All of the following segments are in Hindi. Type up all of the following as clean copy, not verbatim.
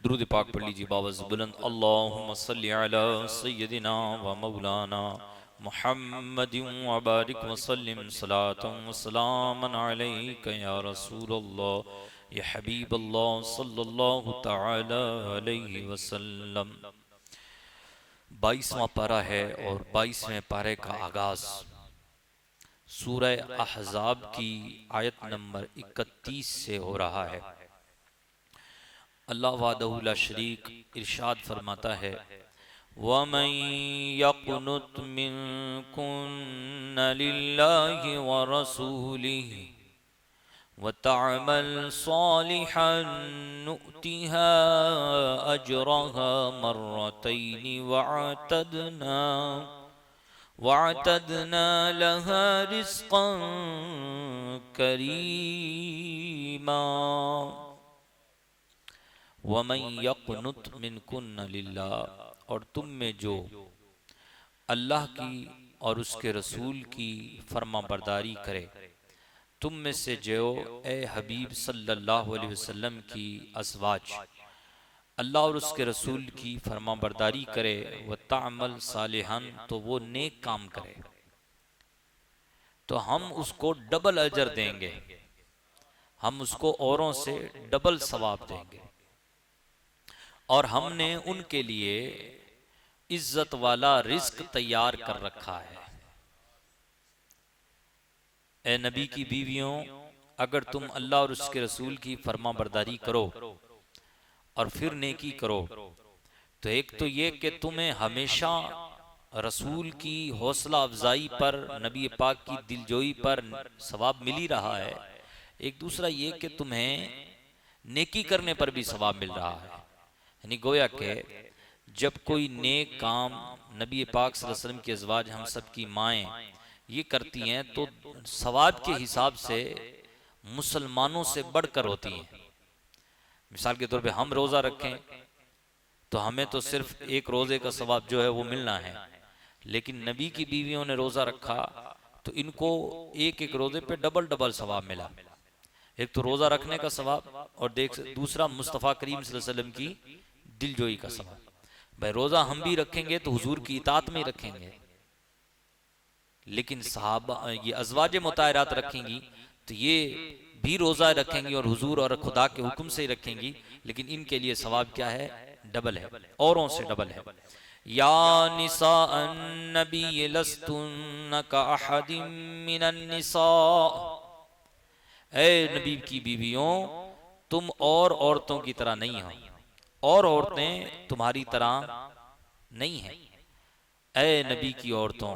दुरूद पाक पढ़ लीजिए बावज़ बुलंद। अल्लाहुम्मा सल्लि अला सय्यदिना व मौलाना मुहम्मदिन व बारिक व सल्लिम सलातन व सलामन अलैका या रसूलल्लाह या हबीबल्लाह सल्लल्लाहु तआला अलैहि वसल्लम। 22वां पारा है और 22वें पारे का आगाज सूरह अहज़ाब की आयत नंबर 31 से हो रहा है। अल्लाह वादहु ला शरीक इरशाद फरमाता है, वमन यक़नुत मिनकुन्न लिल्लाहि व रसूलिहि व तअमल सालिहन नुअतिहा अजरहा मर्रतैनि वअतदना लहा रिज़्क़न करीमा। वमन यक़नुत मिनकुन्न लिल्लाह, और तुम में जो अल्लाह की और उसके रसूल की फर्मा बरदारी करे, तुम में से जो ए हबीब सल्लल्लाहु अलैहि वसल्लम की अज़वाज अल्लाह और उसके रसूल की फर्मा बरदारी करे, व तामल सालिहन, तो वो नेक काम करे, तो हम उसको डबल अजर देंगे, हम उसको औरों से डबल सवाब देंगे। और हमने उनके लिए इज्जत वाला रिज्क तैयार कर रखा है। ए नबी की बीवियों, अगर तुम अल्लाह और उसके रसूल की फर्मा बरदारी करो और फिर नेकी करो, तो एक तो ये कि तुम्हें हमेशा रसूल की हौसला अफजाई पर, नबी पाक की दिलजोई पर सवाब मिल ही रहा है। एक दूसरा ये कि तुम्हें नेकी करने पर भी सवाब मिल रहा है। यानी गोया के जब कोई नेक काम नबी पाक सल्लल्लाहु अलैहि वसल्लम की अज़वाज, हम सब की माएँ ये करती हैं, तो सवाब के हिसाब से मुसलमानों से बढ़कर होती हैं। मिसाल के तौर पे हम रोज़ा रखें तो हमें तो सिर्फ एक रोज़े का सवाब जो है वो मिलना है, लेकिन नबी की बीवियों ने रोज़ा रखा तो इनको एक एक रोज़े पे डबल डबल सवाब मिला। एक तो रोज़ा रखने का सवाब, और दूसरा मुस्तफ़ा करीम सल्लल्लाहु अलैहि वसल्लम की दिलजोई का सवाब। भाई रोज़ा हम भी रखेंगे तो हुजूर की इताअत में ही रखेंगे, लेकिन सहाबा ये अज़वाज मुताहरात रखेंगी तो ये भी रोज़ा रखेंगी और हुजूर और खुदा के हुक्म से ही रखेंगी, लेकिन इनके लिए सवाब क्या है? डबल है, औरों से डबल है। या निसा अन्नबी लस्तुन्न का अहदिम मिनन निसा, ए नबी की बीवियों, तुम और औरतों की तरह नहीं हो, और औरतें तुम्हारी तरह नहीं हैं। ए नबी की औरतों,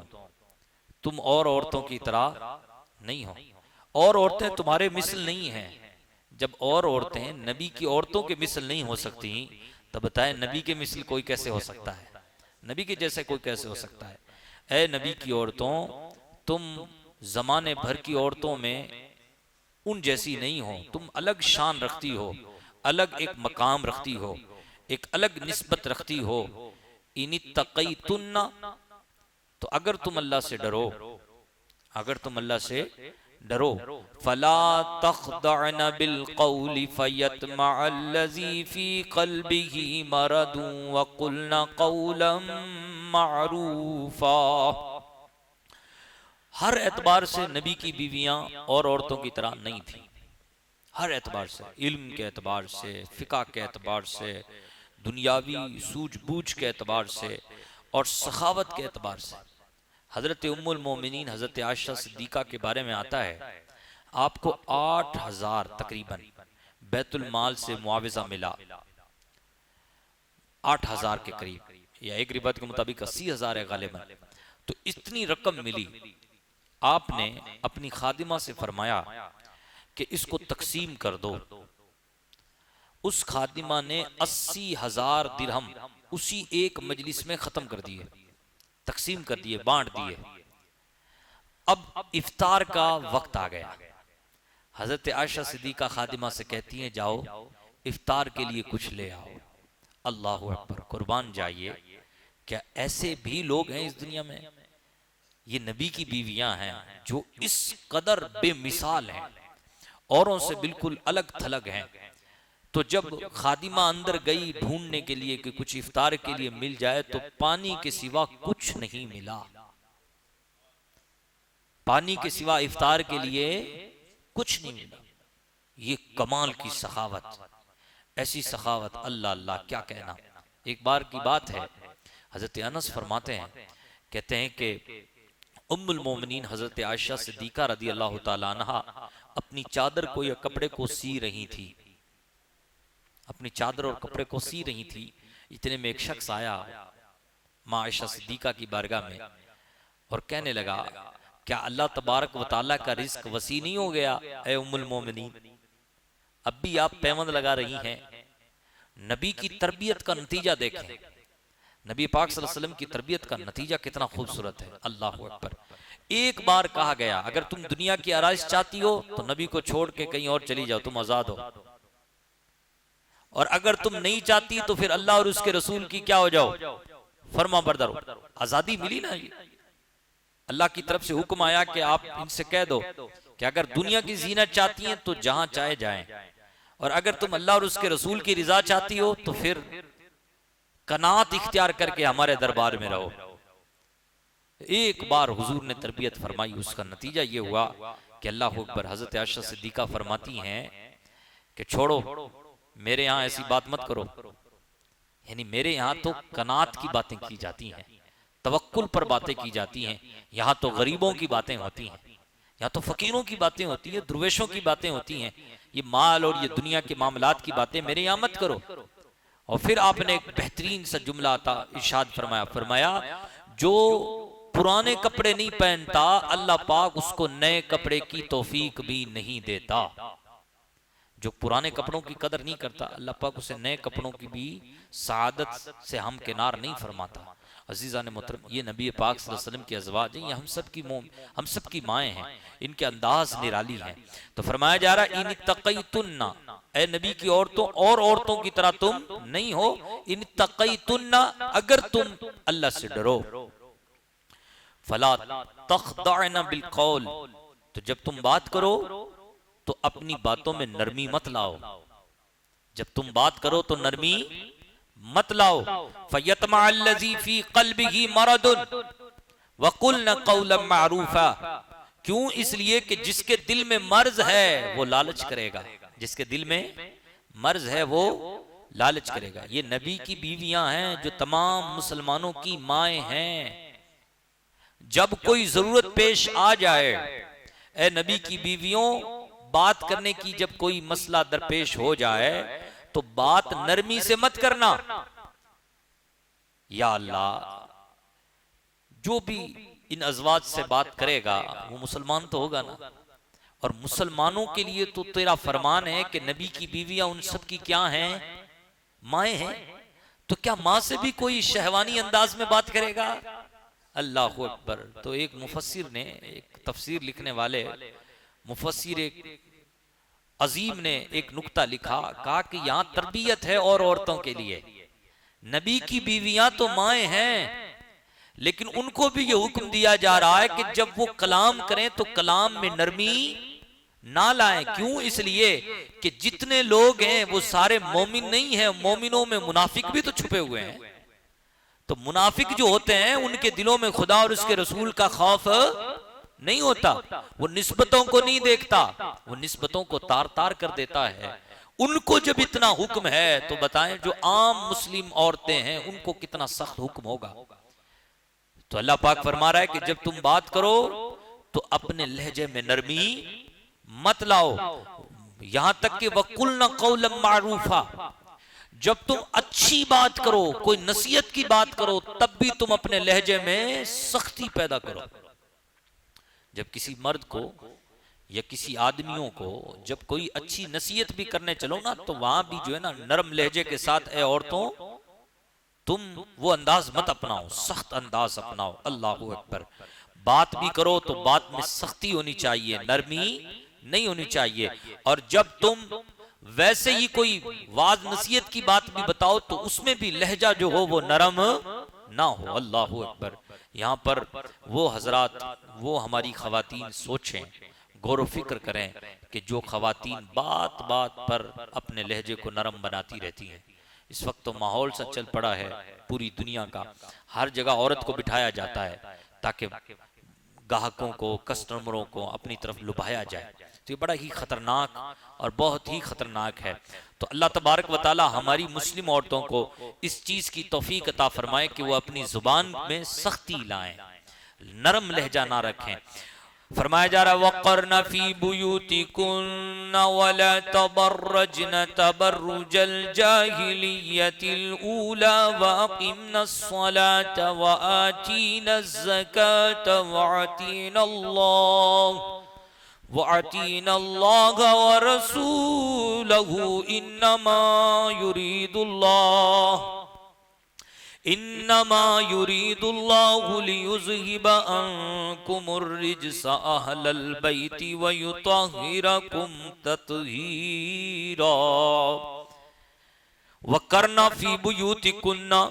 तुम और औरतों की तरह नहीं हो, और औरतें तुम्हारे मिसल नहीं हैं। जब और औरतें नबी की औरतों के मिसल नहीं हो सकती, तब बताए नबी के मिसल कोई कैसे हो सकता है? नबी के जैसे कोई कैसे हो सकता है? ए नबी की औरतों, तुम जमाने भर की औरतों में उन जैसी नहीं हो, तुम अलग शान रखती हो, अलग एक मकाम रखती हो, एक अलग निस्बत रखती हो। इनित्तक़ैतुन्ना, तो अगर तुम अल्लाह से डरो, अगर तुम अल्लाह से डरो, फला तख़दअन बिल क़ौलि फ़यत्मअल्लज़ी फ़ी क़ल्बिही मरदुन वक़ुल्ना क़ौलन मअरूफ़ा। हर एतबार से नबी की बीवियां और औरतों की तरह नहीं थी। हर एतबार से, इल्म के एतबार से, फ़िक़्ह के एतबार से, दुनियावी सूझबूझ के एतबार से, और सखावत के एतबार से। हज़रत उम्मुल मोमिनीन हज़रत आयशा सिद्दीक़ा के बारे में आता है, आपको 8000 तकरीबन बैतुल माल से मुआविज़ा मिला, 8000 के करीब, या एक रिवायत के मुताबिक 80,000 है गालिबन। तो इतनी रकम मिली, आपने अपनी खादिमा से फरमाया कि इसको तकसीम कर दो। उस खादिमा ने 80,000 दिरहम उसी एक मजलिस में खत्म कर दिए, तकसीम कर दिए, बांट दिए। अब इफ्तार का वक्त आ गया। हजरत आयशा सिद्दीका खादिमा से कहती हैं, जाओ इफ्तार के लिए कुछ ले आओ। अल्लाह अकबर, कुर्बान जाइए, क्या ऐसे भी लोग हैं इस दुनिया में? ये नबी की बीवियां हैं जो इस कदर बेमिसाल हैं, औरों से बिल्कुल अलग थलग हैं, तो जब खादिमा अंदर गई ढूंढने के लिए कि कुछ इफ्तार के लिए मिल जाए, तो पानी के सिवा कुछ नहीं मिला। पानी के सिवा इफ्तार के लिए कुछ नहीं मिला। ये कमाल की सखावत, ऐसी सखावत, अल्लाह अल्लाह क्या कहना। एक बार की बात है, हजरत अनस फरमाते हैं, कहते हैं कि उम्मुल मोमिनीन हजरत आयशा सिद्दीका रदी अल्लाह ताला अन्हा अपनी चादर को या कपड़े को सी रही थी, अपनी चादर और कपड़े को सी रही थी। इतने में एक शख्स आया माँ आयशा सिद्दीका की बारगाह में और कहने लगा, क्या अल्लाह तबारक व तआला का रिज्क वसी नहीं हो गया ऐ उम्मुल मोमिनीन? अब भी आप पैबंद लगा रही हैं। नबी की तरबियत का नतीजा देखें, नबी पाक सल्लल्लाहु अलैहि वसल्लम की तरबियत का नतीजा कितना खूबसूरत है। अल्लाह अकबर। एक बार कहा गया, अगर तुम दुनिया की आराइश चाहती हो तो नबी को छोड़ के कहीं और चली जाओ, तुम आजाद हो। और अगर तुम नहीं चाहती तो फिर अल्लाह और उसके रसूल की क्या हो जाओ, फरमा बरदार हो। आजादी मिली ना, ये अल्लाह की तरफ से हुक्म आया कि आप इनसे कह दो कि अगर दुनिया की जीनत चाहती हैं तो जहां चाहे जाएं, और अगर तुम अल्लाह और उसके रसूल की रिजा चाहती हो तो फिर कनात इख्तियार करके हमारे दरबार में रहो। एक बार हुजूर ने तरबियत फरमाई, उसका नतीजा ये हुआ कि अल्लाह अकबर। हजरत आयशा सिद्दीका फरमाती हैं कि छोड़ो, मेरे यहाँ ऐसी बात मत करो। यानी मेरे यहाँ तो कनात की बातें की जाती हैं, तवक्कुल पर बातें की जाती हैं। यहाँ तो गरीबों की बातें होती हैं, यहाँ तो फकीरों की बातें होती हैं, दुर्वेशों की बातें होती हैं। ये माल और ये दुनिया के मामलात की बातें मेरे यहाँ मत करो। और फिर आपने एक बेहतरीन सा जुमला आता इरशाद फरमाया, जो पुराने कपड़े नहीं पहनता अल्लाह पाक उसको नए कपड़े की तौफीक भी नहीं देता। जो पुराने कपड़ों की कदर नहीं करता अल्लाह पाक उसे नए कपड़ों की भी सादत से हम किनार नहीं फरमाता। अजीज़ा ने मोहतरम, ये नबी पाक सल्लल्लाहु अलैहि वसल्लम की अज़वाज हैं, ये हम सब की माएँ हैं, इनके अंदाज निराली हैं। तो फरमाया जा रहा, इन तक़ैतुन्ना, ए नबी की औरतों और औरतों की तरह तुम नहीं हो। इन तक़ैतुन्ना, अगर तुम अल्लाह से डरो, फला तख़दअना बिलक़ौल, तो जब तुम बात करो तो अपनी बातों में नरमी मत लाओ। जब तुम बात करो तो नरमी मत लाओ। फयतमअल्लज़ी फी क़ल्बिही मरदुन वक़ुल्ना क़ौलन मअरूफ़ा, क्यों? इसलिए कि जिसके दिल में मर्ज है वो लालच करेगा, जिसके दिल में मर्ज है वो लालच करेगा। ये नबी की बीवियां हैं जो तमाम मुसलमानों की माएँ हैं। जब कोई जरूरत पेश आ जाए, ए नबी की बीवियों, बात करने की जब कोई मसला दरपेश हो जाए तो बात नरमी से मत करना। या अल्लाह, जो भी इन अज़वाज से बात करेगा वो मुसलमान तो होगा ना। और मुसलमानों के लिए तो तेरा फरमान है कि नबी की बीवियां उन सब की क्या हैं, माएँ हैं। तो क्या माँ से भी कोई शहवानी अंदाज में बात करेगा? अल्लाह अकबर। तो एक मुफस्सिर ने, एक तफसीर लिखने वाले मुफस्सिर एक अजीम ने एक नुक्ता लिखा, कहा कि यहाँ तरबियत है और औरतों के लिए। नबी की बीवियां तो माएँ हैं, लेकिन उनको भी ये हुक्म दिया जा रहा है कि जब वो कलाम करें तो कलाम में नरमी ना लाएं। क्यों? इसलिए कि जितने लोग हैं वो सारे मोमिन नहीं हैं, मोमिनों में मुनाफिक भी तो छुपे हुए हैं। तो मुनाफिक जो होते हैं उनके दिलों में खुदा और उसके रसूल का खौफ नहीं होता, वो निस्बतों को नहीं देखता, वो निस्बतों को तार तार कर देता है। उनको जब इतना हुक्म है तो बताएं जो आम मुस्लिम औरतें हैं उनको कितना सख्त हुक्म होगा। तो अल्लाह पाक फरमा रहा है कि जब तुम बात करो तो अपने लहजे में नरमी मत लाओ। यहां तक कि वकुलना कौलन मारूफा, जब तुम अच्छी बात करो, कोई नसीहत की बात करो, तब भी तुम अपने लहजे में सख्ती पैदा करो। जब किसी मर्द को या किसी आदमियों को जब कोई अच्छी नसीहत भी करने चलो ना, तो वहां भी जो है ना नरम लहजे के साथ, ए औरतों तुम वो अंदाज मत अपनाओ, सख्त अंदाज अपनाओ। अल्लाहू अकबर। बात भी करो तो बात में सख्ती होनी चाहिए, नरमी नहीं होनी चाहिए। और जब तुम वैसे ही कोई वाज नसीहत की बात भी बताओ तो उसमें भी लहजा जो हो वो नरम ना हो। अल्लाहू अकबर। यहाँ पर वो हजरात, वो हमारी खवातीन सोचें, गौर फिक्र करें कि जो खवातीन बात बात पर अपने लहजे को नरम बनाती रहती हैं। इस वक्त तो माहौल सा चल पड़ा है पूरी दुनिया का, हर जगह औरत को बिठाया जाता है ताकि ग्राहकों को, कस्टमरों को अपनी तरफ लुभाया जाए। तो ये बड़ा ही खतरनाक और बहुत ही खतरनाक है। तो अल्लाह तबारक व तआला हमारी मुस्लिम औरतों को इस चीज की तौफीक अता फरमाए कि वो अपनी जुबान में सख्ती लाएं, नरम लहजा ना रखें। फरमाया जा रहा है वक़रना फी बुयूतिकुन्ना वला तबर्रजना तबर्रुजल जाहिलियतिल ऊला व अक़िमनस सलाता व आतीनज़ ज़काता व अतीनल्लाह व रसूलहु इन्नमा युरीदुल्लाहु लियुज़हिबा अन्कुमुर रिज्सा अहलल बैति व युतहिरकुम तत्हीरा। वक़रना फी बुयूतिकुन्ना,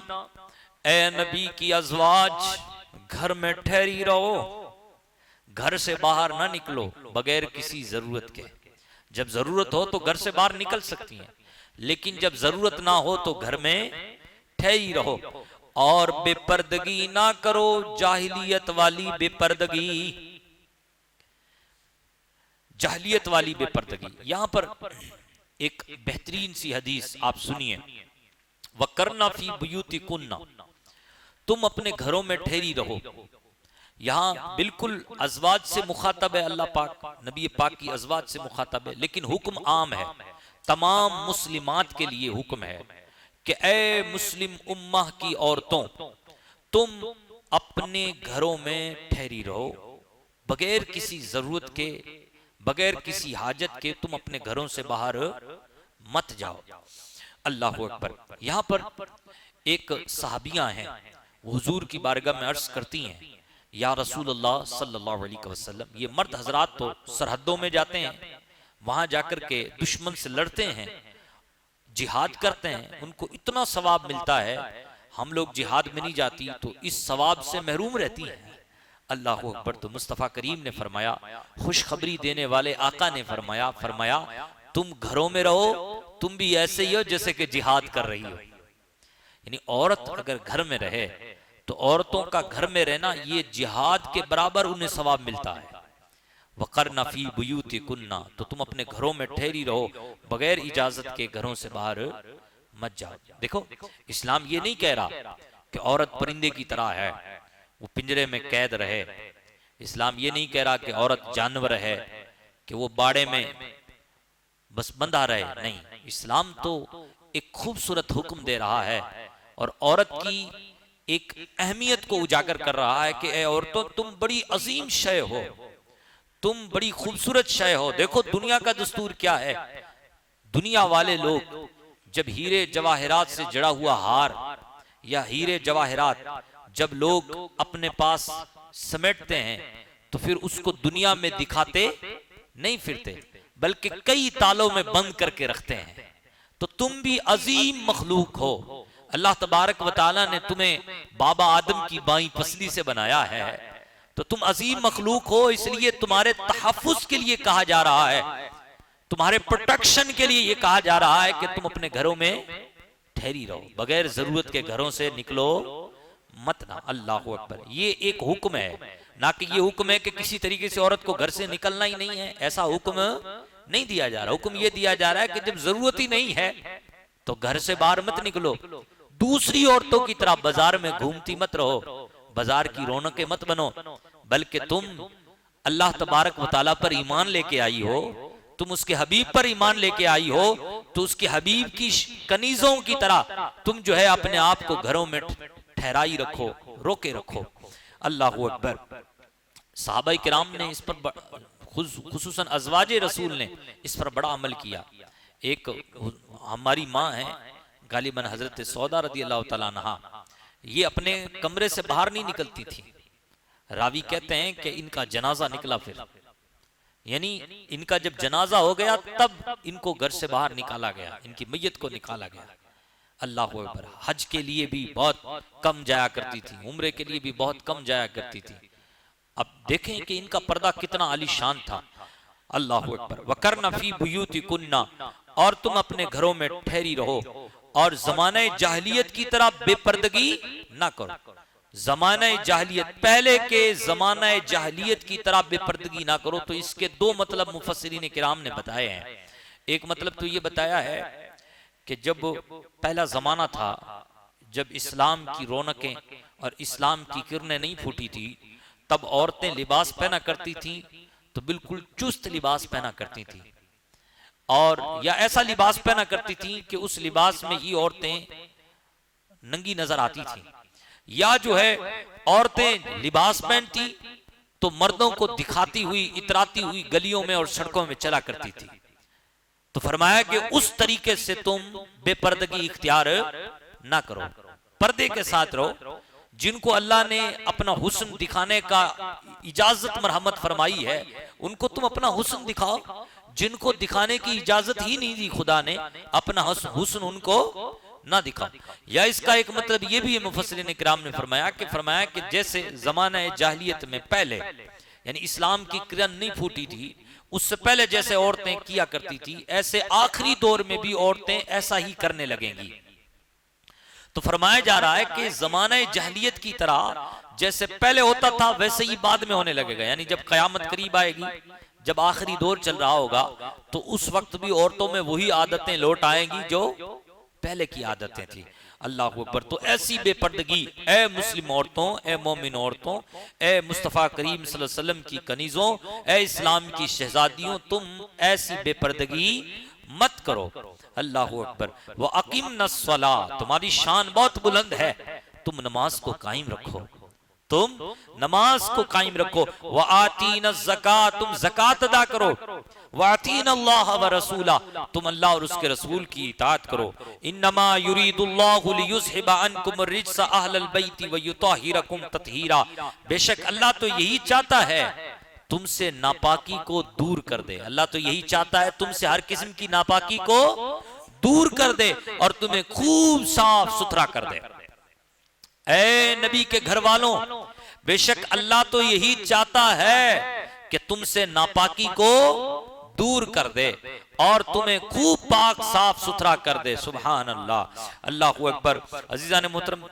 ए नबी की अज़वाज घर में ठहरी रहो, घर से बाहर ना निकलो बगैर किसी जरूरत के। जब जरूरत हो तो घर से बाहर निकल सकती हैं, लेकिन जब जरूरत ना हो तो घर में ठहरी रहो। और बेपर्दगी ना करो, जाहिलियत वाली बेपर्दगी, जाहिलियत वाली बेपर्दगी। यहां पर एक बेहतरीन सी हदीस आप सुनिए। वक़रना फी बुयूतिकुन्ना, तुम अपने घरों में ठहरी रहो। यहाँ बिल्कुल अज़वाज से मुखातब है अल्लाह पाक, नबी पाक की अज़वाज से मुखातब है, लेकिन हुक्म आम है, तमाम मुस्लिमात के लिए हुक्म है कि ए मुस्लिम उम्मह की औरतों, तुम अपने घरों में ठहरी रहो बगैर किसी जरूरत के, बगैर किसी हाजत के तुम अपने घरों से बाहर मत जाओ। अल्लाह अकबर। यहाँ पर एक सहाबियां हैं, हुजूर की बारगाह में अर्ज करती हैं, या रसूलुल्लाह सल्लल्लाहु अलैहि वसल्लम, ये मर्द हजरात तो सरहदों में जाते हैं, वहां जाकर के दुश्मन से लड़ते हैं, जिहाद करते हैं, उनको इतना सवाब मिलता है, हम लोग जिहाद में नहीं जाती तो इस सवाब से महरूम रहती हैं। अल्लाह अकबर। तो मुस्तफ़ा करीम ने फरमाया, खुशखबरी देने वाले आका ने फरमाया तुम घरों में रहो, तुम भी ऐसे ही हो जैसे कि जिहाद कर रही हो। यानी औरत अगर घर में रहे तो औरतों का घर में रहना ये जिहाद के बराबर उन्हें सवाब मिलता है। वक़रना फी बुयूतिकुन्ना, तो तुम अपने घरों में ठहरी रहो, बगैर इजाजत के घरों से बाहर मत जाओ। देखो, इस्लाम ये नहीं कह रहा कि औरत परिंदे की तरह है, वो पिंजरे में कैद रहे। इस्लाम ये नहीं कह रहा कि औरत जानवर है कि वो बाड़े में बस बंधा रहे। नहीं, इस्लाम तो एक खूबसूरत हुक्म दे रहा है और औरत की एक अहमियत को उजागर कर रहा है कि ए औरतों, तुम बड़ी अजीम शय हो, तुम बड़ी खूबसूरत शय हो। देखो दुनिया का दस्तूर क्या है, दुनिया वाले लोग जब हीरे जवाहरात से जड़ा हुआ हार या हीरे जवाहरात जब लोग अपने पास समेटते हैं तो फिर उसको दुनिया में दिखाते नहीं फिरते, बल्कि कई तालों में बंद करके रखते हैं। तो तुम भी अजीम मखलूक हो, अल्लाह तबारक व तआला ने तुम्हें बाबा आदम की बाईं पसली से बनाया है, तो तुम अजीम मखलूक हो। इसलिए तुम्हारे तहफ़्फ़ुज़ के लिए कहा जा रहा है, तुम्हारे प्रोटेक्शन के लिए ये कहा जा रहा है कि तुम अपने घरों में ठहरी रहो, बगैर जरूरत के घरों से निकलो मत ना। अल्लाह अकबर। ये एक हुक्म है, ना कि ये हुक्म है कि किसी तरीके से औरत को घर से निकलना ही नहीं है, ऐसा हुक्म नहीं दिया जा रहा। हुक्म ये दिया जा रहा है कि जब जरूरत ही नहीं है तो घर से बाहर मत निकलो। दूसरी औरतों की तरह बाजार में घूमती मत रहो, बाजार की रौनकें मत बनो, बल्कि तुम अल्लाह तबारक व तआला पर ईमान लेके आई हो, तुम उसके हबीब पर ईमान लेके आई हो, तो उसके हबीब की कनीजों की तरह तुम जो है अपने आप को घरों में ठहराई रखो, रोके रखो। अल्लाह अकबर। सहाबाए किराम ने इस पर खुसूसन अज़वाजे रसूल ने इस पर बड़ा अमल किया। एक हमारी माँ है गालिबन हजरत सौदा रदी अल्लाह तआला अन्हा, ये अपने कमरे से बाहर नहीं निकलती थी। रावी कहते हैं कि इनका जनाजा निकला, फिर यानी इनका जब जनाजा हो गया तब इनको घर से बाहर निकाला गया, इनकी मैयत को निकाला गया। अल्लाह अकबर। हज के लिए भी बहुत कम जाया करती थी, उम्रे के लिए भी बहुत कम जाया करती थी। अब देखें कि इनका पर्दा कितना आलीशान था। अल्लाहु अकबर। वकरना फी बुयूतिकुन्ना, और तुम अपने घरों में ठहरी रहो और जमाने जाहिलियत की तरह बेपर्दगी ना करो। जमाने जाहिलियत, पहले के जमाने जाहिलियत की तरह बेपर्दगी ना करो। तो इसके दो मतलब मुफस्सिरीन किराम ने बताए हैं। एक मतलब तो ये बताया है कि जब पहला जमाना था, जब इस्लाम की रौनकें और इस्लाम की किरणें नहीं फूटी थी, तब औरतें लिबास पहना करती थीं तो बिल्कुल चुस्त लिबास पहना करती थी, और या ऐसा लिबास पहना करती थी कि उस लिबास में ही औरतें नंगी नजर आती थी, या जो है औरतें लिबास पहनती तो मर्दों को दिखाती हुई, इतराती हुई गलियों में और सड़कों में चला करती थी। तो फरमाया कि उस तरीके से तुम बेपर्दगी इख्तियार ना करो, पर्दे के साथ रहो। जिनको अल्लाह ने अपना हुस्न दिखाने का इजाजत मरहमत फरमाई है, उनको तुम अपना हुस्न दिखाओ। जिनको दिखाने की इजाजत ही नहीं दी खुदा ने, अपना हुस्न उनको ना दिखाओ। या इसका एक मतलब ये भी है, मुफस्सिरीन किराम ने फरमाया कि जैसे जमाना जाहिलियत में पहले, यानी इस्लाम की किरण नहीं फूटी थी, उससे पहले जैसे औरतें किया करती थी, ऐसे आखिरी दौर में भी औरतें ऐसा ही करने लगेंगी। तो फरमाया जा रहा है कि जमाना जहलियत की तरह जैसे पहले होता था वैसे ही बाद में होने लगेगा। यानी जब कयामत करीब आएगी, जब आखिरी दौर चल रहा होगा, तो उस वक्त भी औरतों में वही आदतें लौट आएंगी जो पहले की आदतें थी। अल्लाह अकबर। तो ऐसी बेपर्दगी, ए मुस्लिम औरतों, ए मोमिन औरतों, ए मुस्तफ़ा करीम सल्लल्लाहु अलैहि वसल्लम की कनीजों, ए इस्लाम की शहजादियों, तुम ऐसी बेपर्दगी मत करो। अल्लाहु अकबर। व अकीमना स्सला, तुम्हारी शान बहुत बुलंद है, तुम नमाज को कायम रखो, तुम नमाज को कायम रखो। व आतीना ज़कात, तुम ज़कात अदा करो। व आतीना अल्लाह व रसूला, तुम अल्लाह और उसके रसूल की इताअत करो। इन्नमा युरीदुल्लाहु लियुज़हिबा अन्कुम रिज्स अहलल बैति व युतहिरकुम तत्हीरा, बेशक अल्लाह तो यही चाहता है तुमसे नापाकी को दूर कर दे। अल्लाह तो यही चाहता है तुमसे हर किस्म की नापाकी को दूर कर दे और तुम्हें खूब साफ सुथरा कर दे। ऐ नबी के घर वालों, बेशक अल्लाह तो यही चाहता है कि तुमसे नापाकी को दूर कर दे और तुम्हें खूब पाक साफ सुथरा कर दे। सुभान अल्लाह, अल्लाहु अकबर। अजीजान मोहतरम,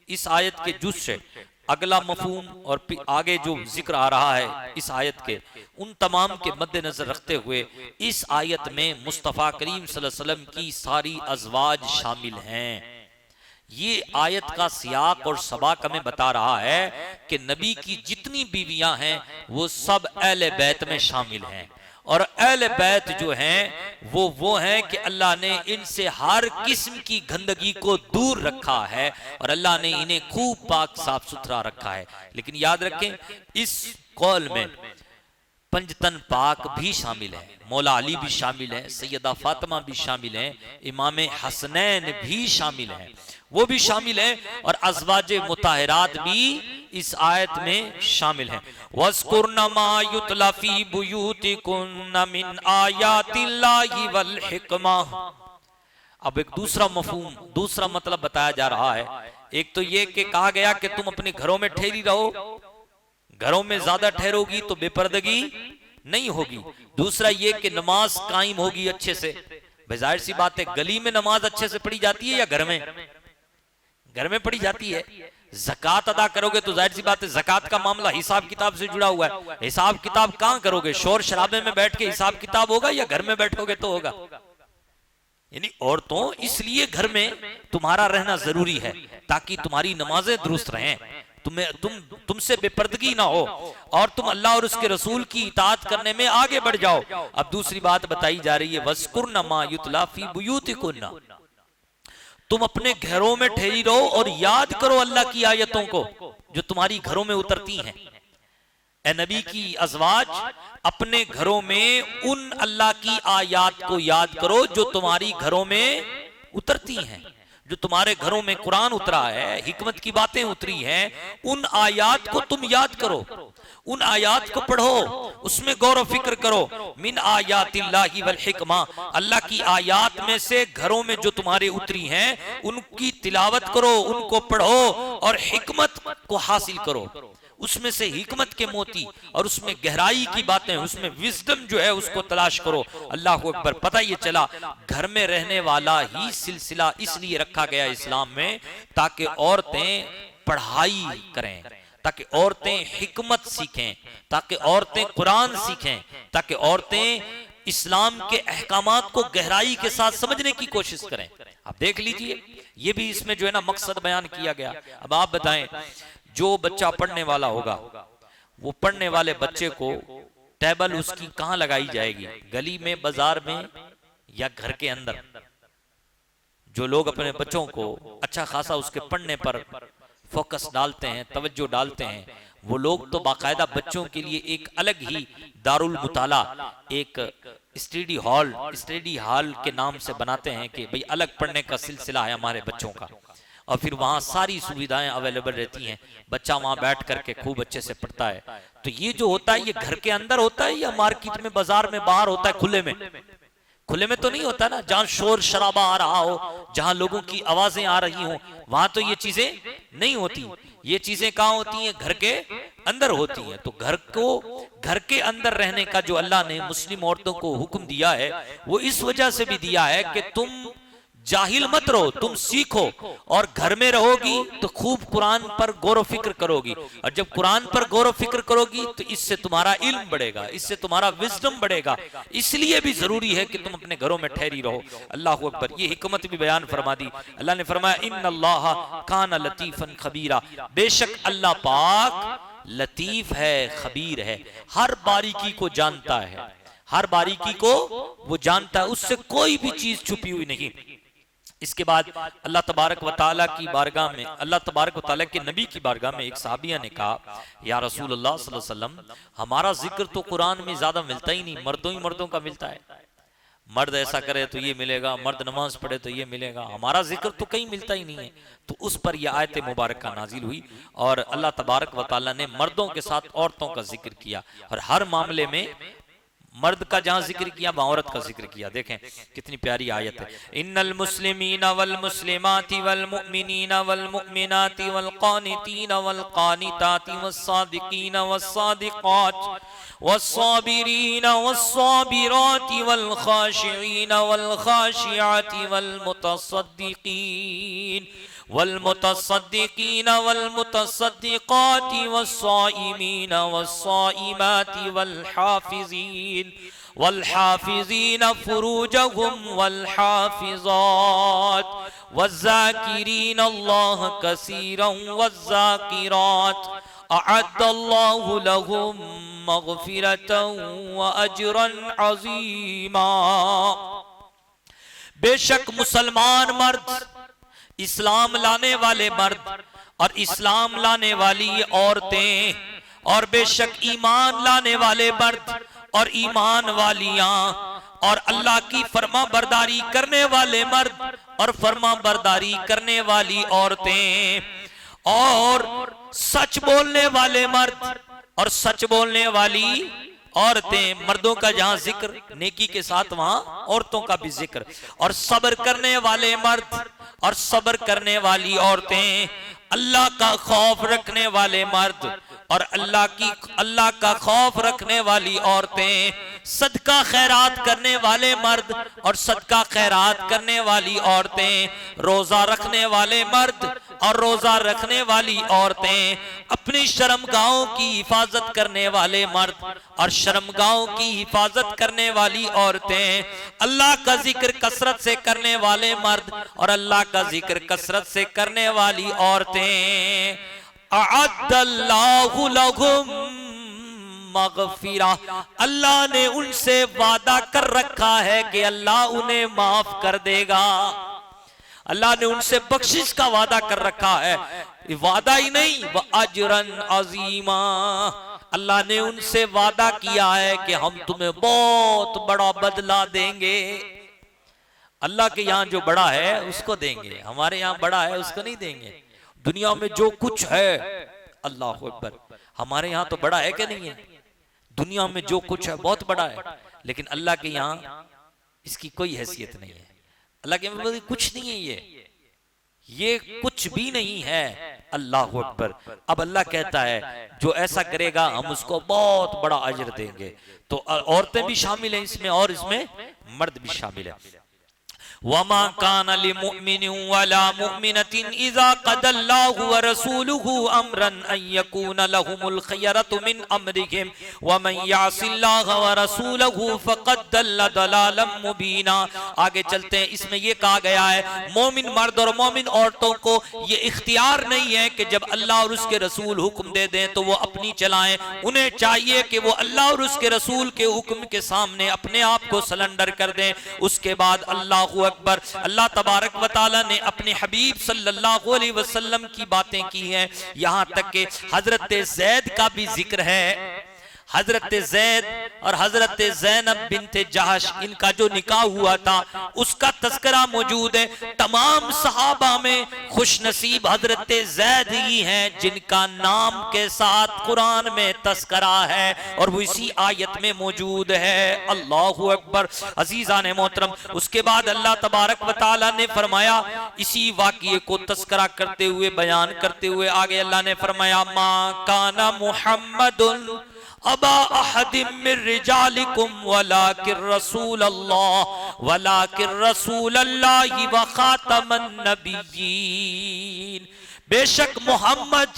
इस आयत के जुज़ से अगला मफहूम और आगे जो जिक्र आ रहा है इस आयत के, उन तमाम के मद्देनजर रखते हुए इस आयत में मुस्तफ़ा करीम सल्लल्लाहु अलैहि वसल्लम की सारी अज़वाज शामिल हैं। ये आयत का सियाक और सबाक हमें बता रहा है कि नबी की जितनी बीवियां हैं वो सब अहले बैत में शामिल हैं, और अहले बैत जो हैं वो हैं कि अल्लाह ने इनसे हर किस्म की गंदगी को दूर रखा है और अल्लाह ने इन्हें खूब पाक साफ सुथरा रखा है। लेकिन याद रखें, इस कौल में पंजतन पाक भी शामिल है, मौला अली भी शामिल है, सैयदा फातिमा भी शामिल है, इमाम हसनैन भी शामिल हैं, वो भी शामिल है, और अज़वाजे मुताहिरात भी इस आयत में शामिल हैं। वज़कुरना मा युतला फी बुयूतिकुन्ना मिन आयातिल्लाहि वल हिकमा। अब एक दूसरा मफहूम, दूसरा मतलब बताया जा रहा है। एक तो ये कि कहा गया कि तुम अपने घरों में ठहरी रहो, घरों में ज्यादा ठहरोगी तो बेपर्दगी नहीं होगी। दूसरा ये कि नमाज कायम होगी अच्छे से। जाहिर सी बात है, गली में नमाज अच्छे से पढ़ी जाती है या घर में? घर में पढ़ी जाती है। ज़कात अदा करोगे तो जाहिर सी बात है ज़कात का मामला हिसाब किताब से जुड़ा हुआ है। हिसाब किताब कहां करोगे? शोर शराबे में बैठ के हिसाब किताब होगा या घर में बैठोगे तो होगा? यानी औरतों, इसलिए घर में तुम्हारा रहना जरूरी है ताकि तुम्हारी नमाजें दुरुस्त रहें, तुमसे बेपर्दगी ना हो और तुम अल्लाह और उसके रसूल की इताअत करने में आगे बढ़ जाओ। अब दूसरी बात बताई जा रही है, वज़कुरना मा युतला फी बुयूतिकुन्ना, तुम अपने घरों में ठहरी रहो और याद करो अल्लाह की आयतों को जो तुम्हारी घरों में उतरती हैं। ए नबी की अज़वाज, अपने घरों में उन अल्लाह की आयत को याद करो जो तुम्हारी घरों में उतरती हैं, जो तुम्हारे घरों में कुरान उतरा है, हिकमत की बातें उतरी हैं, उन आयात को तुम याद करो, उन आयात को पढ़ो, उसमें गौर फिक्र करो। मिन आयातिल्लाहि वल हिकमा, अल्लाह की आयात में से घरों में जो तुम्हारे उतरी हैं उनकी तिलावत करो, उनको पढ़ो और हिकमत को हासिल करो। उसमें से हिकमत के मोती और उसमें गहराई की बातें, उसमें विजडम जो है उसको तलाश करो। अल्लाह को अकबर। पता ये चला घर में रहने वाला ही सिलसिला इसलिए रखा गया इस्लाम में ताकि औरतें पढ़ाई करें, ताकि औरतें हिकमत सीखें, ताकि औरतें कुरान सीखें, ताकि औरतें इस्लाम के अहकामात को गहराई के साथ समझने की कोशिश करें। आप देख लीजिए, ये भी इसमें जो है ना मकसद बयान किया गया। अब आप बताएं, जो बच्चा पढ़ने वाला होगा, वो पढ़ने वाले बच्चे को टेबल उसकी कहां लगाई जाएगी? गली में, बाजार में, या घर के अंदर? जो लोग अपने बच्चों को अच्छा खासा उसके पढ़ने पर फोकस डालते हैं, तवज्जो डालते हैं, वो लोग तो बाकायदा बच्चों के लिए एक अलग ही दारुल मुताला, एक स्टडी हॉल के नाम से बनाते हैं कि भाई अलग पढ़ने का सिलसिला है हमारे बच्चों का, और फिर वहां सारी सुविधाएं अवेलेबल रहती हैं, बच्चा वहां बैठ करके खूब अच्छे से पढ़ता है। तो ये जो होता है, ये घर के अंदर होता है या मार्केट में, बाजार में, बाहर होता है? खुले में? खुले में तो नहीं होता ना, जहां शोर शराबा आ रहा हो, जहां लोगों की आवाजें आ रही हो, वहां तो ये चीजें नहीं होती। ये चीजें कहां होती हैं? घर के अंदर होती हैं। तो घर के अंदर रहने का जो अल्लाह ने मुस्लिम औरतों को हुक्म दिया है, वो इस वजह से भी दिया है कि तुम जाहिल मत रहो, तुम सीखो, और घर में रहोगी तो खूब कुरान पर गौर फिक्र करोगी, और जब कुरान पर गौर फिक्र करोगी तो इससे तुम्हारा इल्म बढ़ेगा, इससे तुम्हारा विजडम बढ़ेगा। इसलिए भी जरूरी है कि तुम अपने घरों में ठहरी रहो। अल्लाह अकबर। ये हिकमत भी बयान फरमा दी। अल्लाह ने फरमाया इन्नल्लाह कान लतीफन खबीरा, बेशक अल्लाह पाक लतीफ है, खबीर है, हर बारीकी को जानता है, हर बारीकी को वो जानता है, उससे कोई भी चीज छुपी हुई नहीं। इसके बाद अल्लाह तबारक व तआला की बारगाह में, अल्लाह तबारक व तआला के नबी की बारगाह में एक सहाबिया ने कहा, या रसूल अल्लाह सल्लल्लाहु अलैहि वसल्लम, हमारा जिक्र तो कुरान में ज्यादा मिलता ही नहीं, मर्दों ही मर्दों का मिलता है। मर्द ऐसा करे तो ये मिलेगा, मर्द नमाज पढ़े तो ये मिलेगा, हमारा जिक्र तो कहीं मिलता ही नहीं है। तो उस पर यह आयत मुबारक नाजिल हुई और अल्लाह तबारक व तआला ने मर्दों के साथ औरतों का जिक्र किया, और हर मामले में मर्द का जहां जिक्र किया वहां औरत का जिक्र किया। देखें कितनी प्यारी आयत है। इन्नल मुस्लिमीना वल मुस्लिमाति वल मुमिनीना वल मुमिनाति वल कानितीना वल कानिताति वस सादिकीना वस सादिकात वस साबिरीना वस साबिराति वल खाशिईना वल खाशियाति वल मुतसद्दिकीन वल मुतसद्दिकीन वल मुतसद्दिकाति वस साइमीन वस साइमाति वल हाफिजीन वल हाफिजीन फुरूजहुम वल हाफिजात वज़्ज़ाकिरीन अल्लाह कसीरन वज़्ज़ाकिरात अअद्दल्लाहु लहुम मग़फ़िरतन व अजरन अज़ीमा। बेशक मुसलमान मर्द, इस्लाम लाने वाले मर्द और इस्लाम लाने वाली औरतें, और बेशक ईमान लाने वाले मर्द और ईमान वालियां, और अल्लाह की फरमा बरदारी करने वाले मर्द और फरमा बरदारी करने वाली औरतें, और सच बोलने वाले मर्द और सच बोलने वाली औरतें। मर्दों का जहां जिक्र नेकी के साथ वहां औरतों का भी जिक्र, और सब्र करने वाले मर्द और सब्र करने वाली औरतें, अल्लाह का खौफ रखने वाले मर्द और अल्लाह का खौफ रखने वाली औरतें, सदका खैरात करने वाले मर्द और सदका खैरात करने वाली औरतें, रोजा रखने वाले मर्द और रोजा रखने वाली औरतें, अपनी शर्मगाहों की हिफाजत करने वाले मर्द और शर्मगाहों की हिफाजत करने वाली औरतें, अल्लाह का जिक्र कसरत से करने वाले मर्द और अल्लाह का जिक्र कसरत से करने वाली औरतें, अअद्दल्लाहु लहुम मग़फ़िरा, अल्लाह ने उनसे वादा कर रखा है कि अल्लाह उन्हें माफ कर देगा। अल्लाह ने उनसे बख्शिश का वादा कर रखा है, वादा ही नहीं, व अजरन अजीमा, अल्लाह ने उनसे वादा किया है कि हम तुम्हें बहुत बड़ा बदला देंगे। अल्लाह के यहाँ जो बड़ा है उसको देंगे, हमारे यहाँ बड़ा है उसको नहीं देंगे। दुनिया में जो कुछ है, अल्लाह अकबर, हमारे यहाँ तो बड़ा है कि नहीं है? दुनिया में जो कुछ है बहुत बड़ा है, लेकिन अल्लाह के यहाँ इसकी कोई हैसियत नहीं है। अल्लाह के यहाँ कुछ नहीं है, ये कुछ भी नहीं है। अल्लाह अकबर। अब अल्लाह कहता है जो ऐसा करेगा हम उसको बहुत बड़ा अजर देंगे। तो औरतें भी शामिल हैं इसमें और इसमें मर्द भी शामिल है। वमा कान लिमुमिनिन वला मुमिनतिन इज़ा क़दल्लाहु व रसूलुहु अमरन अन यकून लहुमुल खयरतु मिन अमरिहिम व मन यअसिल्लाह व रसूलहु फ़क़द दल्ल दलालन मुबीना। आगे चलते हैं, इसमें यह कहा गया है मोमिन मर्द और मोमिन औरतों को ये इख्तियार नहीं है कि जब अल्लाह और उसके रसूल हुक्म दे दें तो वो अपनी चलाएं। उन्हें चाहिए कि वो अल्लाह और उसके रसूल के हुक्म के सामने अपने आप को सरेंडर कर दें। उसके बाद अल्लाह अकबर, अल्लाह तबारक व तआला ने अपने हबीब सल्लल्लाहु अलैहि वसल्लम की बातें की हैं। यहां तक कि हजरत ज़ैद का भी जिक्र है। हजरत ज़ैद और हजरत ज़ैनब बिन्ते जहश, इनका जो निकाह हुआ था उसका तज़किरा मौजूद है। तमाम सहाबा में खुश नसीब हजरत ज़ैद ही हैं जिनका नाम के साथ कुरान में तज़किरा है और वो इसी आयत में मौजूद है। अल्लाहु अकबर। अजीज़ान मोहतरम, उसके बाद अल्लाह तबारक व तआला ने फरमाया, इसी वाक़ये को तज़किरा करते हुए बयान करते हुए आगे अल्लाह ने फरमाया, मा काना मुहम्मदुन अबा अहदिम मिर रिजालिकुम वलाकिर रसूलल्लाहि व खातमन नबिय्यीन। बेशक मोहम्मद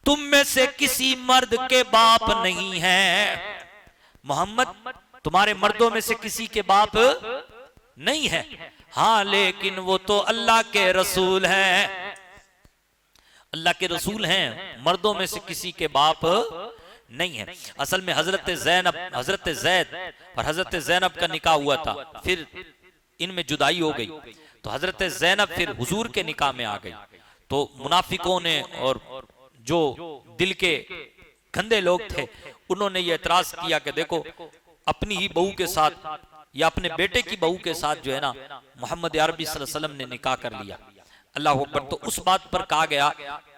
तुम में से किसी मर्द के बाप नहीं है। मोहम्मद तुम्हारे मर्दों में से किसी के बाप नहीं है, हाँ लेकिन वो तो अल्लाह के रसूल हैं। अल्लाह के रसूल हैं, मर्दों में से किसी के बाप नहीं है। असल में हजरत ज़ैद और हजरत ज़ैनब का निकाह हुआ था, फिर इनमें जुदाई हो गई तो हजरत ज़ैनब फिर हुजूर के निकाह में आ गई। तो मुनाफिकों ने और जो दिल के गंदे लोग थे उन्होंने ये एतराज किया कि देखो अपनी ही बहू के साथ या अपने बेटे की बहू के साथ जो है ना मोहम्मद अरबी सल्लल्लाहु अलैहि वसल्लम ने निकाह कर लिया। अल्लाह अकबर। तो उस बात पर कहा गया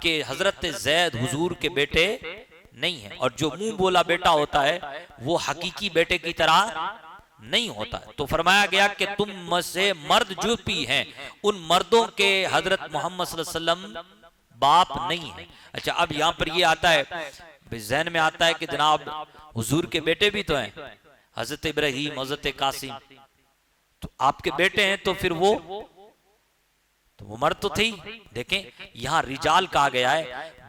कि हजरत ज़ैद हुजूर के बेटे नहीं है और जो मुंह बोला बेटा होता है वो हकीकी बेटे की तरह नहीं होता। तो फरमाया गया कि तुम में से मर्द जो भी हैं उन मर्दों के हजरत मोहम्मद सल्लल्लाहु अलैहि वसल्लम बाप नहीं है। अच्छा, अब यहाँ पर ये आता है, ज़हन में आता है कि जनाब हुजूर के बेटे भी तो हैं, हजरत इब्राहीम, हजरत कासिम, तो आपके बेटे हैं तो फिर वो मर्द तो थे। देखें यहाँ रिजाल कहा गया है,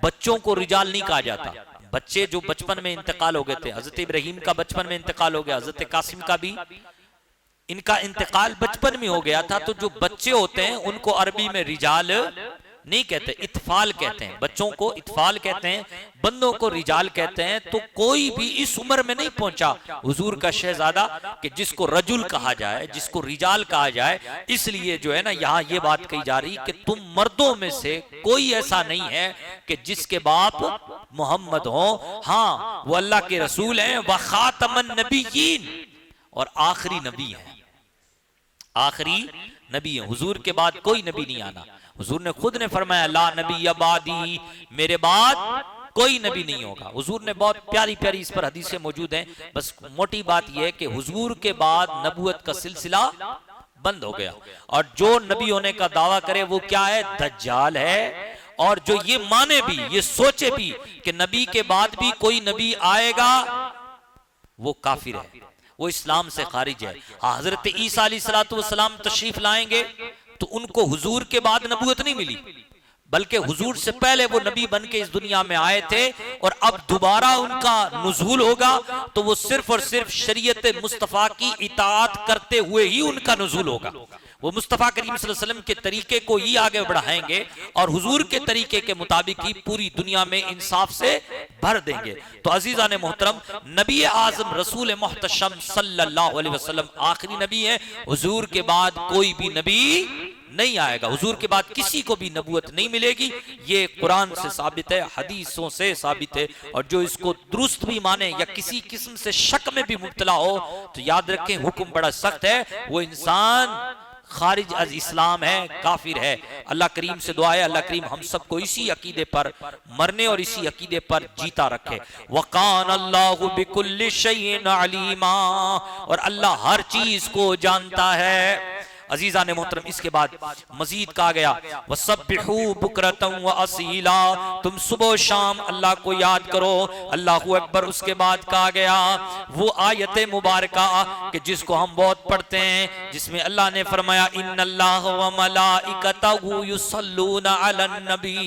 बच्चों को रिजाल नहीं कहा जाता। बच्चे जो बचपन में इंतकाल हो गए थे, हजरत इब्राहीम का बचपन में इंतकाल हो गया, हजरत कासिम का भी इनका इंतकाल बचपन में हो गया था। तो जो बच्चे होते हैं उनको अरबी में रिजाल नहीं कहते, इत्फाल कहते हैं। बच्चों को इत्फाल कहते हैं, बंदों को रिजाल कहते हैं। तो कोई भी इस उम्र में नहीं पहुंचा हुजूर का शहजादा कि जिसको रजुल कहा जाए, जिसको रिजाल कहा जाए। इसलिए जो है ना यहाँ ये बात कही जा रही कि तुम मर्दों में से कोई ऐसा नहीं है कि जिसके बाप मोहम्मद हो, हाँ वो अल्लाह के रसूल हैं, व खातमन नबिय्यीन, और आखिरी नबी है, आखिरी नबी है। हुजूर के बाद कोई नबी नहीं आना। हुजूर ने खुद ने फरमाया, ला नबी अबादी, मेरे बाद कोई नबी नहीं होगा। हुजूर ने बहुत प्यारी प्यारी इस पर हदीसें मौजूद हैं। बस मोटी बात यह है कि हुजूर के बाद नबूवत का सिलसिला बंद हो गया और जो नबी होने का दावा करे वो क्या है? दज्जाल है। और जो ये माने भी, ये सोचे भी कि नबी के बाद भी कोई नबी आएगा, वो काफिर है, वो इस्लाम से खारिज है। हजरत ईसा अलैहिस्सलाम तशरीफ लाएंगे तो उनको हुजूर के बाद नबूवत नहीं मिली, बल्कि हुजूर से पहले वो नबी बन के इस दुनिया में आए थे और अब दोबारा उनका नुज़ूल होगा तो वो सिर्फ और सिर्फ शरीयत मुस्तफ़ा की इताअत करते हुए ही उनका नुज़ूल होगा। वो मुस्तफ़ा करीम सल्लल्लाहु अलैहि वसल्लम के तरीके को ही आगे बढ़ाएंगे और हुजूर के तरीके के मुताबिक ही पूरी दुनिया में इंसाफ से भर देंगे। तो अजीज़ान मोहतरम, नबी आज़म रसूल मोहतशम सल्लल्लाहु अलैहि वसल्लम आखिरी नबी है। हुजूर के बाद कोई भी नबी नहीं आएगा, हुजूर के बाद किसी को भी नबूवत नहीं मिलेगी। ये कुरान से साबित है, हदीसों से साबित है। और जो इसको दुरुस्त भी माने या किसी किस्म से शक में भी मुब्तला हो तो याद रखें हुक्म बड़ा सख्त है, वो इंसान खारिज अज इस्लाम है, काफिर है। अल्लाह करीम से दुआ है अल्लाह करीम हम सबको इसी अकीदे पर मरने और इसी अकीदे पर जीता रखे। वकान अल्लाहु बिकुल्लि शैइन अलीमा, और अल्लाह हर चीज को जानता है। अजीजा ने मोहतरम, इसके बाद मजीद कहा गया वसब्बिहू बुकरतम व असीला, तुम सुबह शाम अल्लाह को याद करो, अल्लाहू अकबर। उसके बाद कहा गया वो आयत मुबारका कि जिसको हम बहुत पढ़ते हैं, जिसमें अल्लाह ने फरमाया इन्नल्लाह व मलाइकतहू युसल्लूना अलन नबी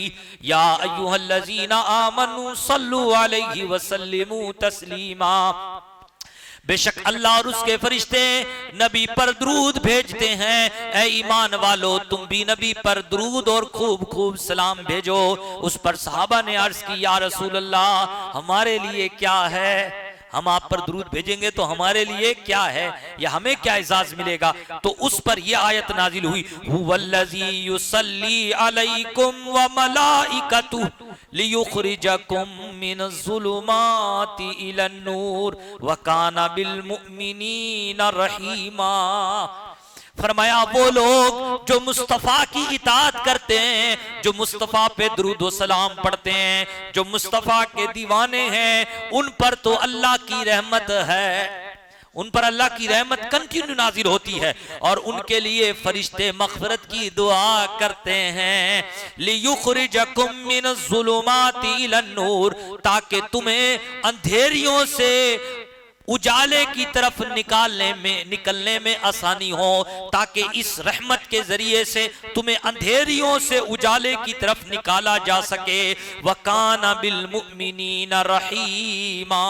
या अय्युहल्लज़ीना आमनू सल्लू अलैहि व सल्लिमू तस्लीमा। बेशक अल्लाह और उसके फरिश्ते नबी पर दरूद भेजते हैं। ऐ ईमान वालो, तुम भी नबी पर दरूद और खूब खूब सलाम भेजो। उस पर सहाबा ने अर्ज की, या रसूल अल्लाह, हमारे लिए क्या है? हम आप पर दरूद भेजेंगे तो हमारे लिए क्या है, या हमें क्या इजाज मिलेगा? तो उस पर यह आयत नाजिल हुई, हुवल्लज़ी युसल्ली अलैकुम व मलाइकतुहु लियुखरिजकुम मिनज़्ज़ुलुमाति इलन-नूर व काना बिल मुमिनीना रहीमा। फरमाया वो लोग जो मुस्तफा की इताअत करते हैं, जो मुस्तफा पे दुरूद व सलाम पढ़ते हैं, जो मुस्तफा के दीवाने हैं, उन पर तो अल्लाह की रहमत है, उन पर अल्लाह की रहमत कंटिन्यू नाजिल होती है और उनके लिए फरिश्ते मग़फ़िरत की दुआ करते हैं। लियुखरिजकुम मिनज़्ज़ुलुमाति इलन-नूर, ताकि तुम्हें अंधेरियों से उजाले की तरफ निकलने में आसानी हो, ताकि इस रहमत के जरिए से तुम्हें अंधेरियों से उजाले की तरफ निकाला जा सके। वकाना बिल मुमिनीना रहीमा,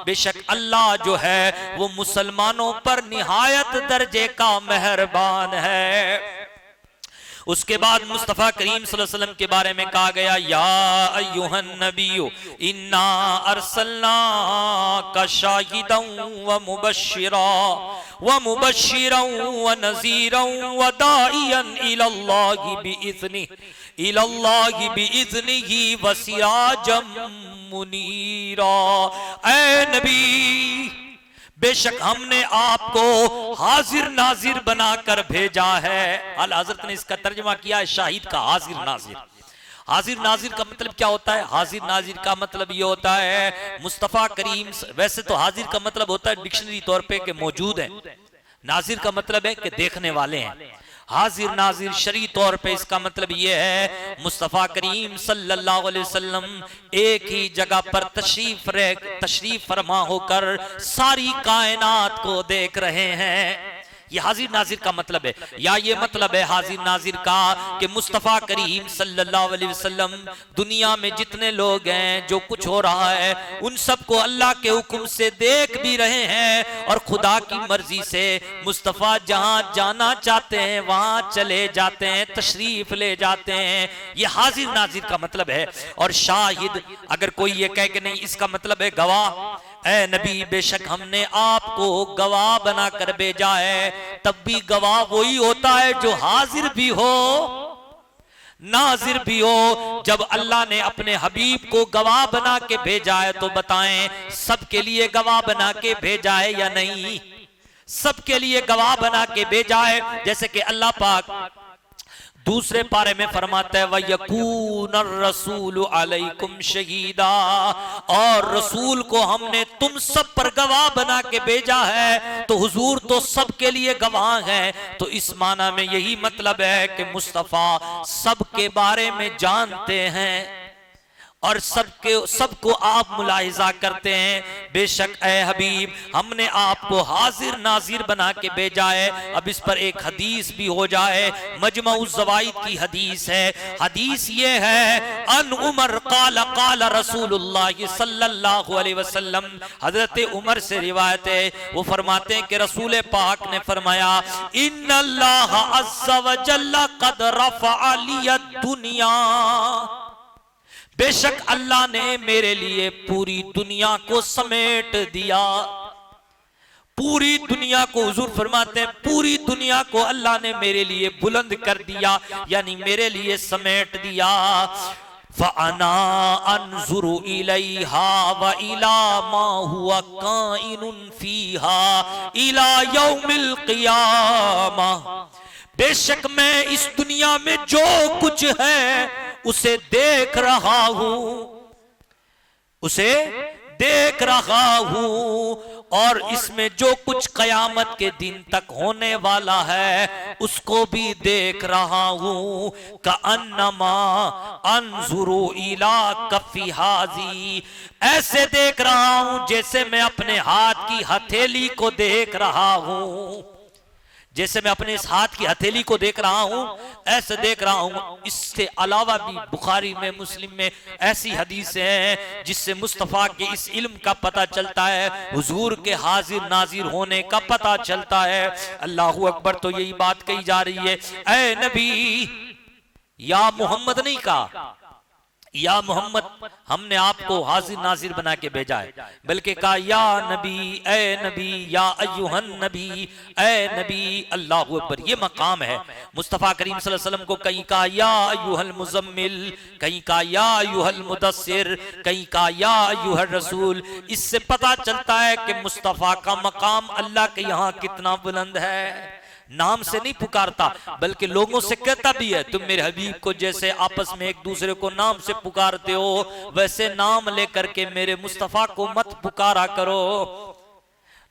बेशक अल्लाह जो है वो मुसलमानों पर निहायत दर्जे का मेहरबान है। उसके बाद मुस्तफ़ा करीम सल्लल्लाहु अलैहि वसल्लम के बारे में कहा गया, या अय्युहन नबिय्यु इन्ना अरसलनाका शाहिदन व मुबश्शिरन व नज़ीरन व दाइयन इलल्लाहि बिइज़्निही व सिराजम मुनीरा। ऐ नबी, बेशक हमने आपको हाजिर नाजिर बनाकर भेजा है। अल हजरत ने इसका तर्जुमा किया है शाहिद का, हाजिर नाजिर। हाजिर नाजिर का मतलब क्या होता है? हाजिर नाजिर का मतलब ये होता है मुस्तफ़ा करीम, वैसे तो हाजिर का मतलब होता है डिक्शनरी तौर पे कि मौजूद है, नाजिर का मतलब है कि देखने वाले हैं। हाजिर नाजिर शरई तौर पे इसका मतलब यह है मुस्तफ़ा करीम सल्लल्लाहु अलैहि वसल्लम एक ही जगह पर तशरीफ फरमा होकर सारी कायनात को देख रहे हैं। ये हाजिर नाजिर का मतलब है। या ये मतलब है हाजिर नाजिर का कि मुस्तफ़ा करीम सल्लल्लाहु अलैहि वसल्लम दुनिया में जितने लोग हैं, जो कुछ हो रहा है, उन सबको अल्लाह के हुक्म से देख भी रहे हैं और खुदा की मर्जी से मुस्तफ़ा जहां जाना चाहते हैं वहां चले जाते हैं, तशरीफ ले जाते हैं। ये हाजिर नाजिर का मतलब है। और शाहिद, अगर कोई ये कहे कि नहीं इसका मतलब है गवाह, ऐ नबी बेशक हमने आपको गवाह बनाकर भेजा है, तब भी गवाह वही होता है जो हाजिर भी हो नाजिर भी हो। जब अल्लाह ने अपने हबीब को गवाह बना के भेजा है तो बताएं सबके लिए गवाह बना के भेजा है या नहीं? सबके लिए गवाह बना के भेजा है। जैसे कि अल्लाह पाक दूसरे पारे में फरमाता है वयकून रसूल अलैकुम शहीदा, और रसूल को हमने तुम सब पर गवाह बना के भेजा है, तो हुजूर तो सबके लिए गवाह हैं। तो इस माना में यही मतलब है कि मुस्तफ़ा सबके बारे में जानते हैं और सबको आप मुलाहिजा करते हैं। बेशक ए हबीब हमने आपको हाजिर नाजिर बना के भेजा है। अब इस पर एक हदीस भी हो जाए, मजमुउज़ ज़वाइद की हदीस है। हदीस ये है, अन उमर क़ाल क़ाल रसूलुल्लाह सल्लल्लाहु अलैहि वसल्लम, हजरत उमर से रिवायत है, वो फरमाते हैं कि रसूल पाक ने फरमाया, इन्नल्लाह अज़्ज़ा व जल्ला क़द रफ़अ लिय दुनिया, बेशक अल्लाह ने मेरे लिए पूरी दुनिया को समेट दिया। पूरी दुनिया को, हुजूर फरमाते हैं पूरी दुनिया को अल्लाह ने मेरे लिए बुलंद कर दिया, यानी मेरे लिए समेट दिया। फ़अना अनज़ुरु इलैहा व इला मा हुवा काइनुन फ़ीहा इला यौमिल क़ियामा, बेशक मैं इस दुनिया में जो कुछ है उसे देख रहा हूं, उसे देख रहा हूं और इसमें जो कुछ कयामत के दिन तक होने वाला है उसको भी देख रहा हूं। का अन्नमा अनजुरु इला कफी हाजी, ऐसे देख रहा हूं जैसे मैं अपने हाथ की हथेली को देख रहा हूं, जैसे मैं अपने इस हाथ की हथेली को देख रहा हूं ऐसे देख रहा हूं। इससे अलावा भी बुखारी में, मुस्लिम में ऐसी हदीसें हैं जिससे मुस्तफ़ा के इस इल्म का पता चलता है, हुजूर के हाजिर नाजिर होने का पता चलता है। अल्लाहू अकबर। तो यही बात कही जा रही है, ऐ नबी, या मोहम्मद नहीं कहा, या मोहम्मद हमने आपको हाजिर नाजिर बना के भेजा है, बल्कि कहा या नबी, ए नबी, या अय्युहन नबी, ए नबी। अल्लाह अकबर। ये मकाम है मुस्तफ़ा करीम सल्लल्लाहु अलैहि वसल्लम को। कहीं कहा या अय्युहल मुज़म्मिल, कहीं कहा या अय्युहल मुदस्सिर, कहीं कहा या अय्युहर रसूल। इससे पता चलता है कि मुस्तफ़ा का मकाम अल्लाह के यहाँ कितना बुलंद है। नाम से नहीं पुकारता बल्कि लोगों से कहता भी है, तुम मेरे हबीब को जैसे आपस में एक दूसरे को नाम से पुकारते हो वैसे नाम लेकर के मेरे मुस्तफा को मत पुकारा करो,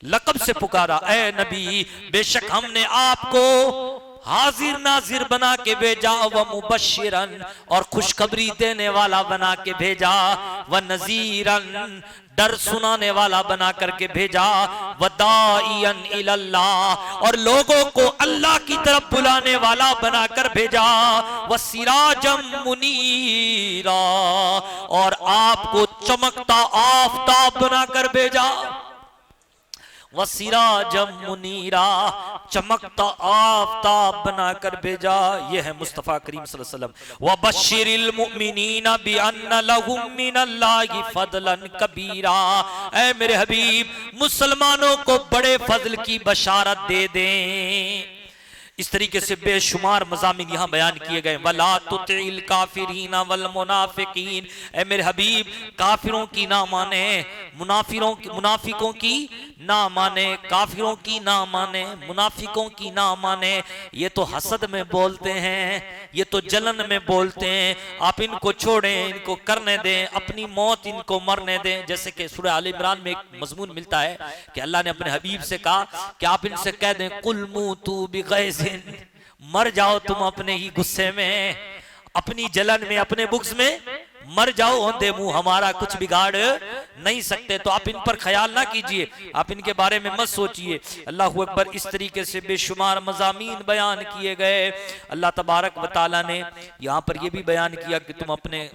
लक़ब से पुकारा। ऐ नबी, बेशक हमने आपको हाजिर नाजिर बना के भेजा, व मुबश्शिरन, और खुशखबरी देने वाला बना के भेजा, व नज़ीरन, डर सुनाने वाला बना करके भेजा, व दाइयन इलल्लाह, और लोगों को अल्लाह की तरफ बुलाने वाला बनाकर भेजा, व सिराजम मुनीरा, और आपको चमकता आफताब बनाकर भेजा, वसिराजम मुनीरा, चमकता आफताब बनाकर भेजा। यह है मुस्तफ़ा करीम सल्लल्लाहु अलैहि वसल्लम। वबश्शिरिल मुमिनीना बिअन्ना लहुम मिनल्लाहि फदलन कबीरा, ऐ मेरे हबीब मुसलमानों को बड़े फजल की बशारत दे दें। इस तरीके से बेशुमार मज़ामिन यहाँ बयान किए गए। वला तुतिल काफिरीना वल मुनाफिकीन, ऐ मेरे हबीब काफिरों की ना माने, मुनाफिकों की ना माने, काफिरों की ना माने, मुनाफिकों की ना माने। ये तो हसद में बोलते हैं, ये तो जलन में बोलते हैं, आप इनको छोड़ें, इनको करने दें, अपनी मौत इनको मरने दें। जैसे कि सूरह आल इमरान में एक मजमून मिलता है कि अल्लाह ने अपने हबीब से कहा कि आप इनसे कह दें कुल मूतू बिगैज़िन, मर जाओ तुम अपने ही गुस्से में, अपनी जलन में, अपने बुग़्ज़ में मर जाओ, औंधे मुंह हमारा कुछ बिगाड़ नहीं सकते। तो आप इन पर ख्याल ना कीजिए, आप इनके बारे में मत सोचिए। अल्लाहू अकबर। इस तरीके से बेशुमार मज़ामीन बयान किए गए। अल्लाह तबारक व तआला ने यहाँ पर यह भी बयान किया कि तुम अपने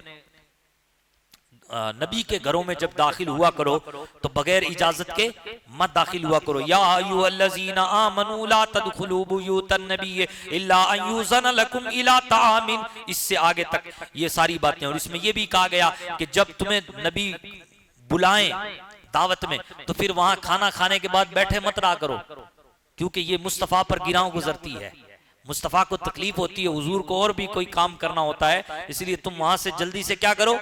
नबी के घरों में जब दाखिल हुआ करो तो बगैर इजाजत के मत दाखिल हुआ करो। या अय्युहल्लज़ीना आमनू ला तदखुलू बुयूतन नबी इल्ला अन युज़न लकुम इला तामिन, इससे आगे तक ये सारी बातें। और इसमें यह भी कहा गया कि जब तुम्हें नबी बुलाएं दावत में तो फिर वहां खाना खाने के बाद बैठे मत रहा करो, क्योंकि ये मुस्तफ़ा पर गिराव गुजरती है, मुस्तफ़ा को तकलीफ होती है, हुजूर को और भी कोई काम करना होता है, इसलिए तुम वहां से जल्दी से क्या करो,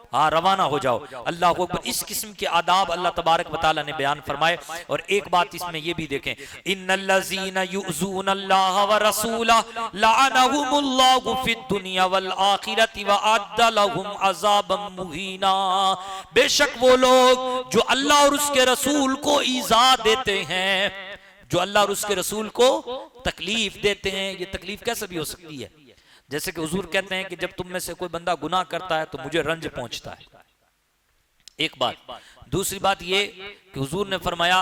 हाँ रवाना हो जाओ। अल्लाह को अकबर। इस किस्म के आदाब अल्लाह तबारक व तआला ने बयान फरमाए। और एक बात इसमें यह भी देखें, इन्नल्लज़ीना युज़ूनल्लाह व रसूलहु लअनहुमुल्लाहु फिद दुनिया वल आखिरति व अद्द लहुम अज़ाबम मुहीना, बेशक वो लोग जो अल्लाह और उसके रसूल को ईज़ा देते हैं, जो अल्लाह और उसके रसूल को तकलीफ देते हैं, ये तकलीफ कैसे भी हो सकती है। जैसे कि हुजूर कहते हैं कि जब तुम में से कोई बंदा गुनाह करता है तो मुझे रंज पहुंचता है, एक बात। दूसरी बात ये कि हुजूर ने फरमाया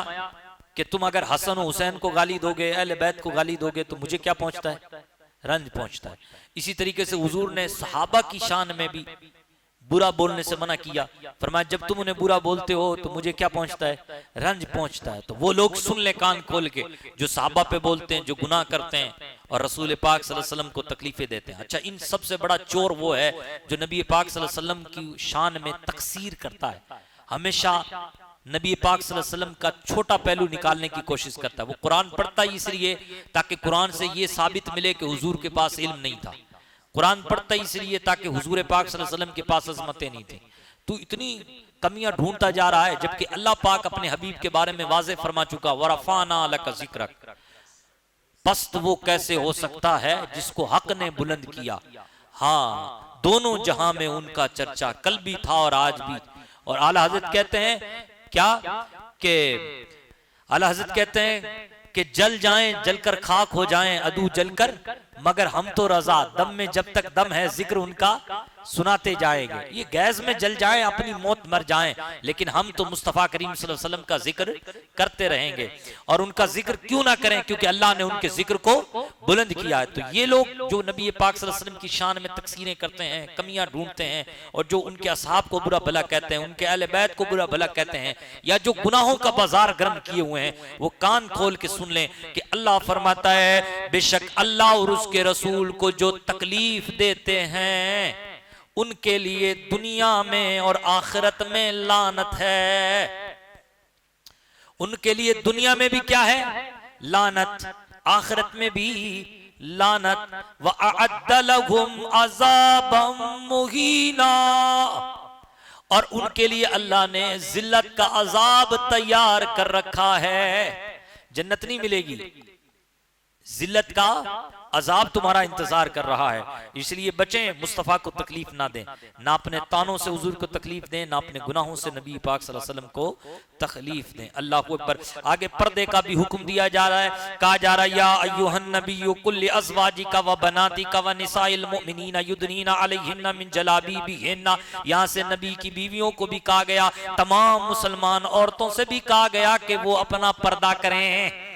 कि तुम अगर हसन और हुसैन को गाली दोगे, अहले बैत को गाली दोगे तो मुझे क्या पहुंचता है, रंज पहुंचता है। इसी तरीके से हुजूर ने सहाबा की शान में भी बुरा बोलने से मना किया, फरमाया जब तुम उन्हें बुरा बोलते हो तो मुझे क्या पहुंचता है, रंज पहुंचता है। तो वो लोग सुन ले कान खोल के जो सहाबा पे बोलते हैं, जो गुनाह करते हैं और रसूल पाक सल्लल्लाहु अलैहि वसल्लम को तकलीफें देते हैं। अच्छा, इन सबसे बड़ा चोर वो है जो नबी पाक सल्लल्लाहु अलैहि वसल्लम की शान में तकसीर करता है, हमेशा नबी पाक सल्लल्लाहु अलैहि वसल्लम का छोटा पहलू निकालने की कोशिश करता है। वो कुरान पढ़ता ही इसलिए ताकि कुरान से ये साबित मिले कि हुजूर के पास इल्म नहीं था, कुरान पढ़ता इसलिए ताकि हुजूर पाक सल्लल्लाहु अलैहि वसल्लम के पास अज़मतें नहीं थी। तो इतनी कमियां ढूंढता जा रहा है, जबकि अल्लाह पाक अपने हबीब के बारे में वाज़े फरमा चुका, वरफ़ाना लका ज़िक्रक, पस्त वो कैसे हो सकता है जिसको हक ने बुलंद किया। हाँ, दोनों जहां में उनका चर्चा कल भी था और आज भी। और आला हज़रत कहते हैं क्या कि आला हज़रत कहते हैं कि जल जाएं, जलकर खाक हो जाएं अदू जलकर, मगर हम तो रजा, दम में जब तक दम है जिक्र उनका सुनाते जाएंगे। ये गैस में जल जाएं, अपनी मौत मर जाएं, लेकिन हम तो मुस्तफ़ा करीम सल्लल्लाहु अलैहि वसल्लम का जिक्र करते रहेंगे। और उनका जिक्र क्यों ना करें, क्योंकि अल्लाह ने उनके जिक्र को बुलंद किया है। तो ये लोग जो नबी पाक सल्लल्लाहु अलैहि वसल्लम की शान में तकसीरें करते हैं, कमियां ढूंढते हैं, और जो उनके असहाब को बुरा भला कहते हैं, उनके अहले बैत को बुरा भला कहते हैं, या जो गुनाहों का बाजार गर्म किए हुए हैं, वो कान खोल के सुन लें कि अल्लाह फरमाता है बेशक अल्लाह और उसके रसूल को जो तकलीफ देते हैं उनके लिए दुनिया में और आखिरत में लानत है। उनके लिए दुनिया में भी क्या है? लानत, आखिरत में भी लानत। व अअद्द लहुम अज़ाबम मुहीना, और उनके लिए अल्लाह ने जिल्लत का अजाब तैयार कर रखा है। जन्नत नहीं मिलेगी, जिल्लत का अजाब तुम्हारा इंतजार कर रहा है। इसलिए बचें, मुस्तफ़ा को तकलीफ ना दें, ना अपने तानों से हुजूर को तकलीफ दें, ना अपने गुनाहों से नबी पाक सल्लल्लाहु अलैहि वसल्लम को तकलीफ दें। अल्लाह को पर आगे पर्दे का भी हुक्म दिया जा रहा है। कहा जा रहा है या अय्युहन नबिय्यु कुल लिअज़वाजिका व बनातिका व निसाइल मुमिनीना युदनीना अलैहिन्ना मिन जलाबीबिहिन्ना। यहाँ से नबी की बीवियों को भी कहा गया, तमाम मुसलमान औरतों से भी कहा गया कि वो अपना पर्दा करें।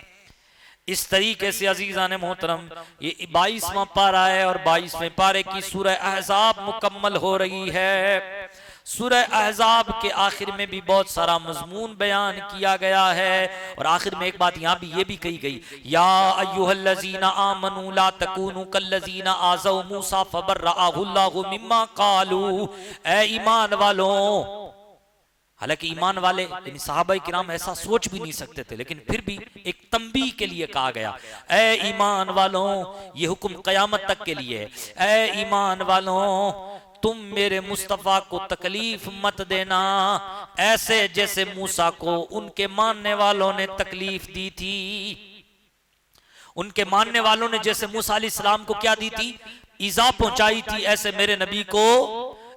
इस तरीके से अजीजान मोहतरम ये 22वां पारा है और 22वें पारे की सूरह अहज़ाब मुकम्मल हो रही है। सूरह अहज़ाब के आखिर में भी बहुत सारा मजमून बयान किया गया है, और आखिर में एक बात यहाँ भी ये भी कही गई, या अय्युहल्लज़ीना आमनू ला तकूनू कल्लज़ीना आज़ौ मूसा फबर्रअहुल्लाहु मिम्मा क़ालू। ऐ ईमान वालों, हालांकि ईमान वाले यानी सहाबाए किराम ऐसा सोच भी नहीं सकते थे, लेकिन फिर भी एक तंबीह के लिए कहा गया, ऐ ईमान वालों, ये हुक्म कयामत तक के लिए है। ऐ ईमान वालों, तुम मेरे मुस्तफ़ा को तकलीफ मत देना ऐसे जैसे मूसा को उनके मानने वालों ने तकलीफ दी थी। उनके मानने वालों ने जैसे मूसा अलैहिस्सलाम को क्या दी थी? ईज़ा पहुंचाई थी। ऐसे मेरे नबी को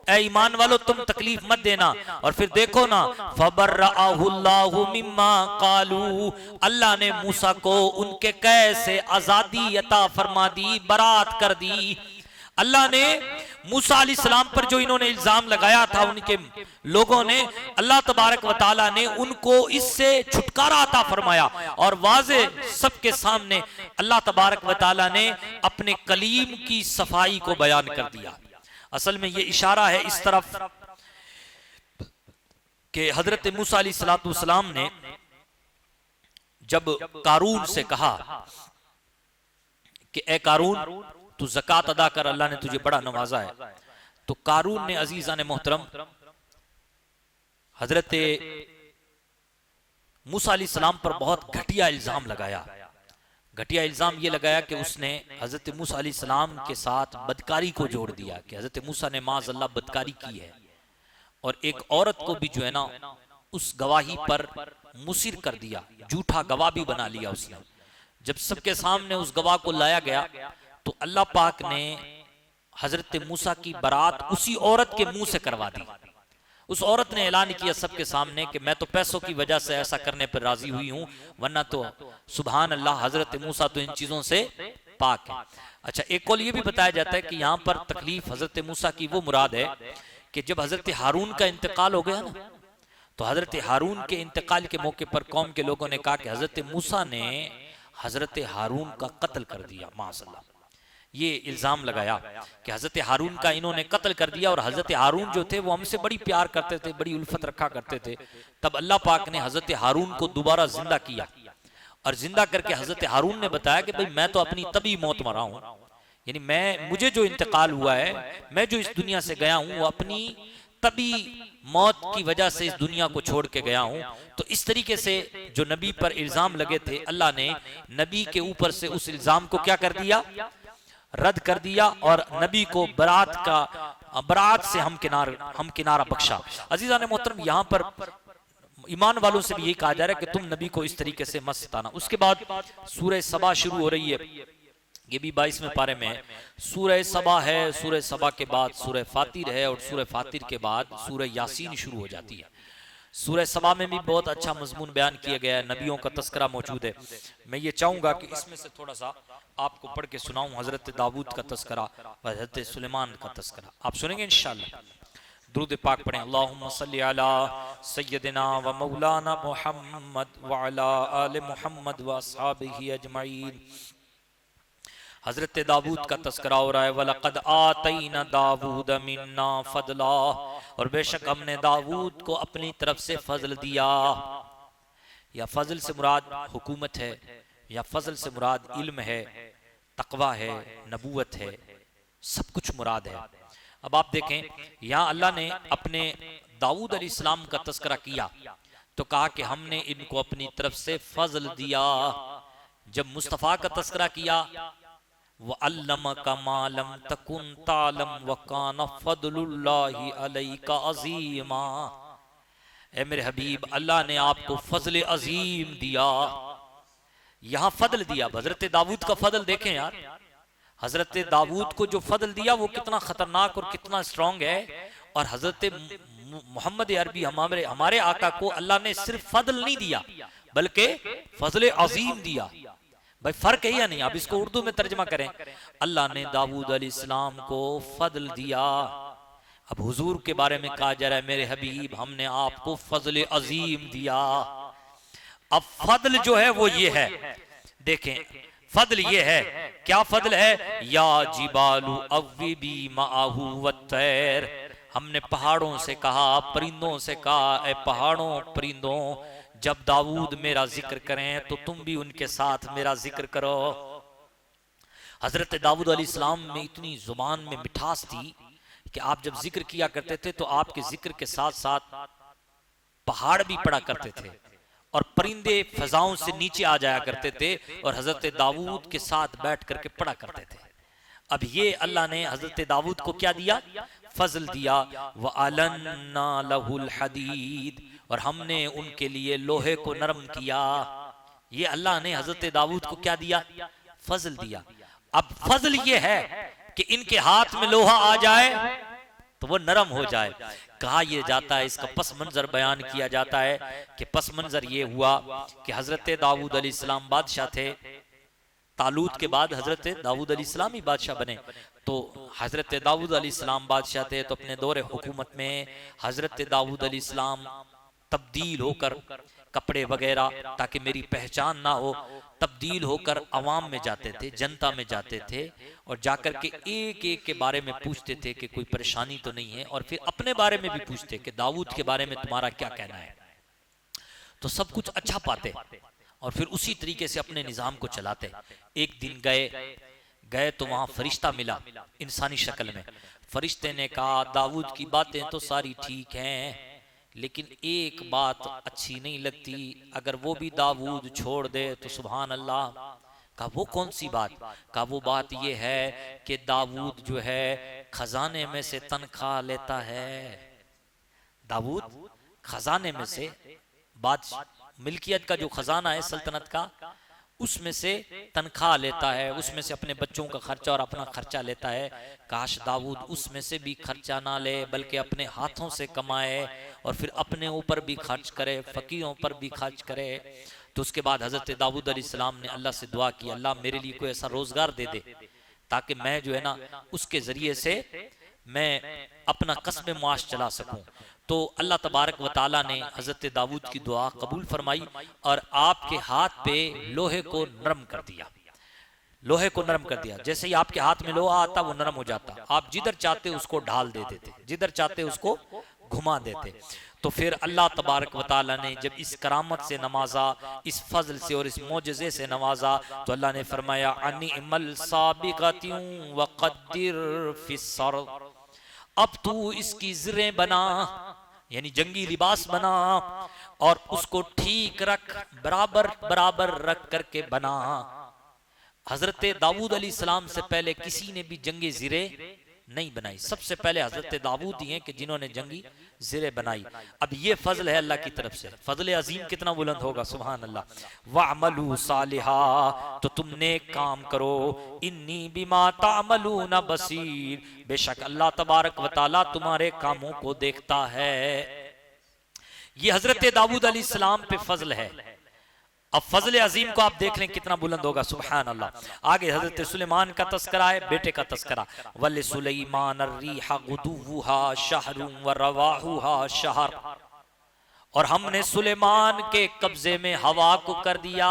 ऐ ईमान वालों तुम तकलीफ मत देना। और फिर देखो ना, फबर्रअहुल्लाहु मिम्मा क़ालू, अल्लाह ने मूसा को उनके कैद से आजादी अता फरमा दी, बरात कर दी। अल्लाह ने मूसा अलैहिस्सलाम पर जो इन्होंने इल्जाम लगाया था उनके लोगों ने, अल्लाह तबारक व तआला ने उनको इससे छुटकारा अता फरमाया, और वाज़े सबके सामने अल्लाह तबारक व तआला ने अपने कलीम की सफाई को बयान कर दिया। असल में ये इशारा है इस तरफ कि हजरत मूसा अलैहिस्सलाम ने जब कारून से कहा कि ए कारून तू ज़कात अदा कर, अल्लाह ने तुझे बड़ा नवाजा है, तो कारून ने अजीज़ान मोहतरम हजरत मूसा अलैहिस्सलाम पर बहुत घटिया इल्जाम लगाया। घटिया इल्जाम ये लगाया कि उसने हजरत मूसा अलैहिस्सलाम के साथ बदकारी को जोड़ दिया, कि हजरत मूसा ने माज़अल्लाह बदकारी की है, और एक औरत को भी जो है ना उस गवाही पर मुसिर कर दिया, झूठा गवाह भी बना लिया उसने। जब सबके सामने उस गवाह को लाया गया तो अल्लाह पाक ने हजरत मूसा की बारात उसी औरत के मुंह से करवा दी। उस औरत ने ऐलान किया सबके सामने कि मैं तो पैसों की वजह से ऐसा करने पर राजी हुई हूं, वरना तो सुभान अल्लाह हजरत मूसा तो इन चीजों से पाक है। अच्छा, एक कौल ये भी बताया जाता है कि यहाँ पर तकलीफ हजरत मूसा की वो मुराद है कि जब हजरत हारून का इंतकाल हो गया ना, तो हजरत हारून के इंतकाल के मौके पर कौम के लोगों ने कहा कि हजरत मूसा ने हजरत हारून का कत्ल कर दिया। माशाअल्लाह, ये इल्जाम लगाया कि हजरत हारून का इन्होंने कत्ल कर दिया, और हजरत हारून जो थे वो हमसे बड़ी प्यार करते थे, बड़ी उल्फत रखा करते थे। तब अल्लाह पाक ने हजरत हारून को दोबारा जिंदा किया, और जिंदा करके हजरत हारून ने बताया कि भाई मैं तो अपनी तभी मौत मरा हूं, यानी मुझे जो इंतकाल हुआ है, मैं जो इस दुनिया से गया हूं वो अपनी तभी मौत की वजह से इस दुनिया को छोड़ के गया हूं। तो इस तरीके से जो नबी पर इल्जाम लगे थे, अल्लाह ने नबी के ऊपर से उस इल्जाम को क्या कर दिया? रद्द कर दिया, और नबी को बरात से हम किनारा बख्शा। अजीज़ा ने मोहतरम, यहाँ पर ईमान वालों से भी यही कहा जा रहा है कि तुम नबी को इस तरीके से मत सताना। उसके बाद सूरह सबा शुरू हो रही है, ये भी 22वें पारे में है। सूरह सबा है, सूरह सबा के बाद सूरह फातिर है, और सूरह फातिर के बाद सूरह यासीन शुरू हो जाती है। सूरह सबा में भी बहुत अच्छा मजमून बयान किया गया है, नबियों का तस्करा मौजूद है। मैं ये चाहूंगा कि इसमें से थोड़ा सा आपको पढ़ के सुनाऊं, हजरत दाऊद का तस्करा व हजरत सुलेमान का तस्करा आप सुनेंगे इंशाअल्लाह। दुरूद पाक पढ़ें। अल्लाहुम्मा सल्ली अला सय्यदिना व मौलाना मुहम्मद व अला आले मुहम्मद व अस्हाबिही अजमईन। हजरत दाऊद का तस्करा हो रहा है। वलक़द आतैना दाऊद मिन्ना फदला, और बेशक हमने दाऊद को अपनी तरफ से फजल दिया। या फजल से मुराद हुकूमत है, या फजल से मुराद इल्म है, तकवा है, नबूवत है, सब कुछ मुराद है। अब आप देखें, यहाँ अल्लाह ने अपने दाऊद अलैहिस्सलाम का तस्करा किया तो कहा कि हमने इनको अपनी तरफ से फजल दिया। जब मुस्तफ़ा का तस्करा किया, व अल्लमका मा लम तकुन तालम व कान फदलुल्लाहि अलैका अज़ीमा। ए मेरे हबीब, अल्लाह ने आपको फजल अजीम दिया। यहां फजल दिया, हजरत दाऊद का फजल देखें यार, हजरत दाऊद को जो फजल दिया वो कितना खतरनाक और कितना स्ट्रांग है। और हजरत मोहम्मद अरबी हमारे आका को अल्लाह ने सिर्फ फजल नहीं दिया बल्कि फजल अजीम दिया। भाई फर्क है या नहीं? आप इसको उर्दू में तर्जमा करें। अल्लाह ने दाऊद अलैहिस्सलाम को फजल दिया। अब हुजूर के बारे में कहा जा रहा है, मेरे हबीब हमने आपको फजल अजीम दिया। अब फजल जो है वो ये है, देखें फजल ये है, क्या फजल है? या जिबालु अव्विबी माहू वत्तैर, हमने पहाड़ों से कहा, परिंदों से कहा, ए पहाड़ों परिंदों, जब दाऊद मेरा जिक्र करें तो तुम भी उनके साथ मेरा जिक्र करो। हजरत दाऊद अलैहिस्सलाम में इतनी जुबान में मिठास थी कि आप जब जिक्र किया करते थे तो आपके जिक्र के साथ साथ पहाड़ भी पड़ा करते थे और परिंदे फजाओं से नीचे आ जाया करते थे और हजरत दाऊद के साथ बैठ करके पढ़ा करते थे। अब ये अल्लाह ने हजरत दाऊद को क्या दिया? फजल दिया। व अलन्ना लहुल हदीद, और हमने उनके लिए लोहे को नरम किया। ये अल्लाह ने हजरत दाऊद को क्या दिया? फजल दिया। अब फजल ये है कि इनके हाथ में लोहा आ जाए तो वो नरम हो जाए। कहा यह जाता है, इसका पस मंजर बयान किया जाता है कि पस मंजर ये हुआ कि हजरत दाऊद अलैहिस्सलाम बादशाह थे। तालूत के बाद हजरत दाऊद अलैहिस्सलाम ही बादशाह बने। तो हजरत दाऊद अलैहिस्सलाम बादशाह थे तो अपने दौरे हुकूमत में हजरत दाऊद अलैहिस्सलाम तब्दील होकर कपड़े वगैरह, ताकि मेरी पहचान ना हो, तब्दील होकर अवाम में जाते थे, जनता में जाते थे और जाकर के एक एक के बारे में पूछते थे कि कोई परेशानी तो नहीं है, और फिर अपने बारे में भी पूछते कि दाऊद के बारे में तुम्हारा क्या कहना है। तो सब कुछ अच्छा पाते और फिर उसी तरीके से अपने निजाम को चलाते। एक दिन गए तो वहां फरिश्ता मिला इंसानी शक्ल में। फरिश्ते ने कहा, दाऊद की बातें तो सारी ठीक हैं, लेकिन एक बात अच्छी नहीं लगती, अगर वो भी दाऊद छोड़ दे तो सुभान अल्लाह। कहा वो कौन सी बात? कहा वो बात ये है कि दाऊद जो है खजाने में से तनख्वाह लेता है। दाऊद खजाने में से, मिल्कियत का जो खजाना है सल्तनत का, उसमें से तनख्वाह लेता है, उसमें से अपने बच्चों का खर्चा और अपना खर्चा लेता है। काश दाऊद उसमें से भी खर्चा ना ले बल्कि अपने हाथों से कमाए और फिर अपने ऊपर भी खर्च करे, फकीरों पर भी खर्च करे। तो उसके बाद हजरत दाऊद अलैहिस्सलाम ने अल्लाह से दुआ की, अल्लाह मेरे लिए कोई ऐसा रोजगार दे दे ताकि मैं जो है ना उसके जरिए से मैं अपना कस्ब मुआश चला सकूं। तो अल्लाह तबारक व तआला ने हजरत दाऊद की दुआ कबूल फरमाई और आपके हाथ पे लोहे को नरम कर दिया। लोहे को नरम कर दिया, जैसे ही आपके हाथ में लोहा आता वो नरम हो जाता, आप जिधर चाहते उसको ढाल देते थे, जिधर चाहते उसको घुमा देते। तो फिर अल्लाह तबारक व तआला ने जब इस करामत से नवाजा, इस फजल से और इस मोजज़े से नवाजा, तो अल्लाह ने फरमाया अनिअमल साबिक़ातिन व क़द्दिर फ़िस्सर, अब तू इसकी ज़िरें बना, यानी जंगी लिबास बना और उसको ठीक रख, बराबर बराबर रख करके बना। हजरत दाऊद अलैहिस्सलाम से पहले किसी ने भी जंगी ज़िरे नहीं बनाई, सबसे पहले हजरत दाऊद ही हैं कि जिन्होंने जंगी ज़िरे बनाई। अब ये फजल है अल्लाह की तरफ से, फजल अजीम कितना बुलंद होगा, सुभान अल्लाह। वअमलू सालिहा, तो तुम नेक काम करो, इन्नी बिमा तामलून बसीर, बेशक अल्लाह तबारक व तआला तुम्हारे कामों को देखता है। ये हजरत दाऊद अलैहिस्सलाम पे फजल है। अब फजल अजीम को आप देख लें कितना बुलंद होगा, सुभान अल्लाह। आगे हजरत सुलेमान का तस्करा है, बेटे का तस्करा, वल सुलेमान अर्रीहा गुदुव्वुहा शहरुन व रवाहुहा शहर, और हमने सुलेमान के कब्जे में हवा को कर दिया,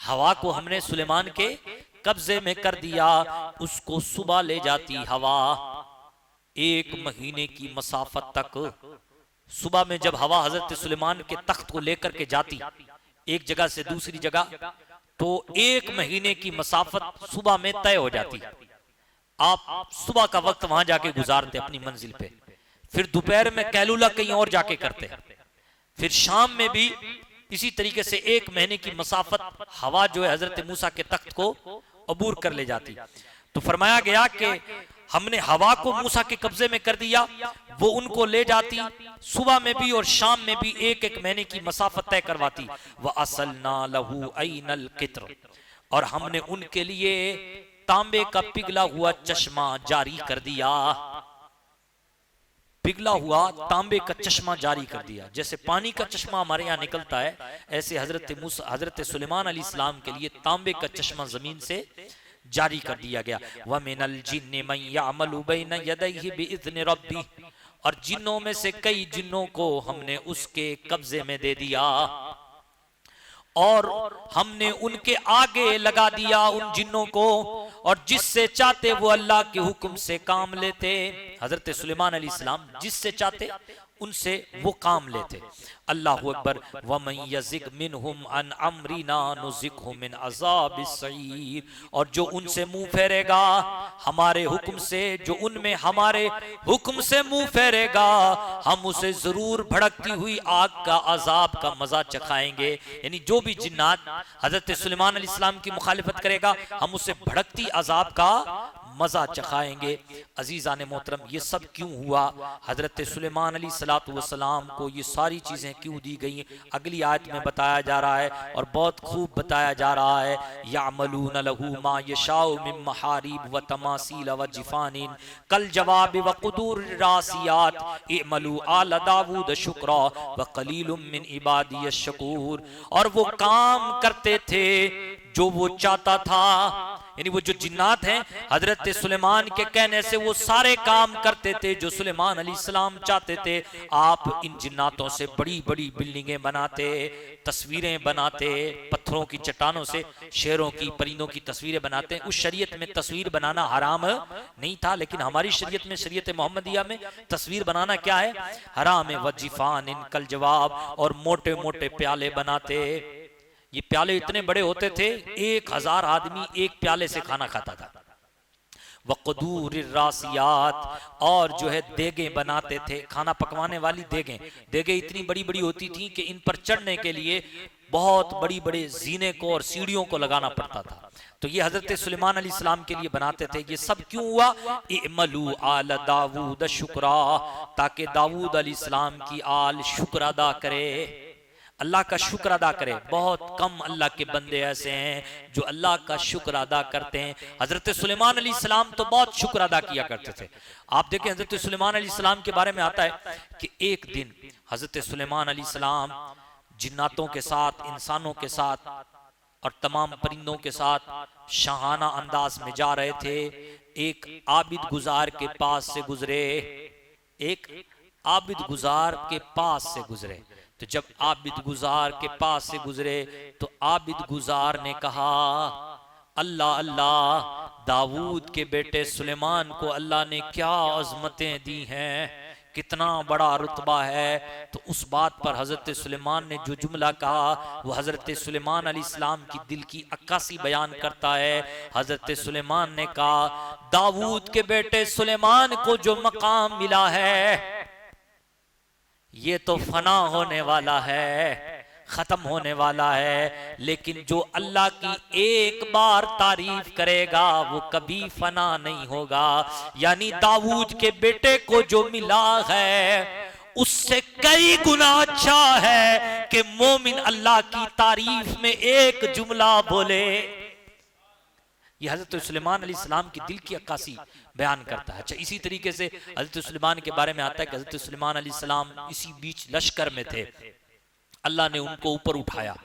हवा को हमने सुलेमान के कब्जे में कर दिया। उसको सुबह ले जाती हवा 1 महीने की मसाफत तक। सुबह में जब हवा हजरत सुलेमान के तख्त को लेकर के जाती एक जगह से दूसरी जगह, तो 1 महीने की मसाफत सुबह में तय हो जाती। आप सुबह का वक्त वहां जाके गुजारते अपनी मंजिल पे, फिर दोपहर में कैलूला कहीं और जाके करते, फिर शाम में भी इसी तरीके से 1 महीने की मसाफत हवा जो है हजरत मूसा के तख्त को अबूर कर ले जाती। तो फरमाया गया कि हमने हवा को मूसा के कब्जे में कर दिया, वो उनको ले जाती सुबह में भी और शाम में भी 1-1 महीने की मसाफत तय करवाती। व असलना लहू ऐनल कित्र, और हमने उनके लिए तांबे का पिघला हुआ चश्मा जारी कर दिया, पिघला हुआ तांबे का चश्मा जारी कर दिया। जैसे पानी का चश्मा हमारे यहाँ निकलता है, ऐसे हजरत सुलेमान अलैहिस्सलाम के लिए तांबे का चश्मा जमीन से जारी कर दिया गया। व मिनल जिन्नि मन यअमलु बैन यदैहि बिइज़्नि रब्बी, और जिन्नों में से कई जिन्नों को हमने उसके कब्जे में दे दिया और हमने उनके आगे लगा दिया उन जिन्नों को, और जिससे चाहते वो अल्लाह के हुक्म से काम लेते। हजरत सुलेमान अलैहिस्सलाम जिससे चाहते उनसे वो काम लेते। अल्लाहु अकबर। वमन यज़िग मिनहुम अन अम्रिना नुज़िक़हु मिन अज़ाबिस सईर, और जो उनसे मुंह फेरेगा हमारे हुक्म से, जो उनमें हमारे हुक्म से मुंह फेरेगा, हम उसे जरूर भड़कती हुई आग का अजाब का मजा चखाएंगे। यानी जो भी जिन्नात हजरत सुलेमान अलैहिस्सलाम की मुखालिफत करेगा, हम उसे भड़कती अजाब का मजा चखाएंगे। अजीज़ान मोहतरम, ये सब क्यों हुआ? हजरत सुलेमान अलैहिस्सलातु वस्सलाम को ये सारी चीजें क्यों दी गई, अगली आयत में बताया जा रहा है और बहुत खूब बताया जा रहा है। यामलून लहू मा यशाउ मिन महारिब व तमासील व जिफानिन कल जवाब व कुदूर रासियात इमलू आल दाऊद शुक्रा व कलीलुम मिन इबादियश शकूर। और वो काम करते थे जो वो चाहता था, यानी वो जो जिन्नात हैं हजरत सुलेमान के कहने से वो सारे काम करते थे जो सुलेमान अलैहिस्सलाम चाहते थे। आप इन जिन्नातों से बड़ी बड़ी बिल्डिंगें बनाते, तस्वीरें बनाते, पत्थरों की चट्टानों से शेरों की परिंदों की तस्वीरें बनाते। उस शरीयत में तस्वीर बनाना हराम नहीं था, लेकिन हमारी शरीयत में, शरीयत मोहम्मदिया में तस्वीर बनाना क्या है? हराम है। वजीफान इन कल जवाब, और मोटे मोटे प्याले बनाते। ये प्याले इतने बड़े होते थे 1000 आदमी एक प्याले से खाना खाता था। वक़दूर रासियात, और जो है देगें बनाते थे, खाना पकवाने वाली देगें। देगें इतनी बड़ी बड़ी होती थी कि इन पर चढ़ने के लिए बहुत बड़ी बड़े जीने को और सीढ़ियों को लगाना पड़ता था। तो ये हजरत सुलेमान अलैहिस्सलाम के लिए बनाते थे। ये सब क्यों हुआ? इमलू आल दाऊद शुक्रा, ताकि दाऊद अलैहिस्सलाम की आल शुक्र अदा करे, अल्लाह का शुक्र अदा करे। बहुत कम अल्लाह के बंदे ऐसे हैं जो अल्लाह का शुक्र अदा करते हैं। हजरत सुलेमान अलैहिस्सलाम तो बहुत शुक्र अदा किया करते थे। आप देखें हजरत सुलेमान अलैहिस्सलाम के बारे में आता है कि एक दिन हजरत सुलेमान अलैहिस्सलाम जिन्नातों के साथ, इंसानों के साथ और तमाम परिंदों के साथ शाहाना अंदाज में जा रहे थे। एक आबिद गुजार के पास से गुजरे, एक आबिद गुजार के पास से गुजरे। तो जब आबिद गुजार के पास से गुजरे तो आबिद गुजार ने कहा, अल्लाह अल्लाह, दाऊद के बेटे सुलेमान को अल्लाह ने क्या अजमतें दी हैं, कितना बड़ा रुतबा है। तो उस बात पर हजरत सुलेमान ने जो जुमला कहा वो हजरत सुलेमान अलैहिस्सलाम की दिल की अक्कासी बयान करता है। हजरत सुलेमान ने कहा, दाऊद के बेटे सुलेमान को जो मकाम मिला है ये तो फना होने वाला है, खत्म होने वाला है, लेकिन जो अल्लाह की एक बार तारीफ करेगा वो कभी फना नहीं होगा। यानी दाऊद के बेटे को जो मिला है उससे कई गुना अच्छा है कि मोमिन अल्लाह की तारीफ में एक जुमला बोले। ये हजरत सुलेमान अलैहिस्सलाम की दिल की अक्कासी बयान करता है। अच्छा, इसी तरीके से हजरत सुलेमान के बारे में आता है कि हजरत सुलेमान अलैहिस्सलाम इसी बीच लश्कर में थे, अल्लाह ने उनको ऊपर उठाया,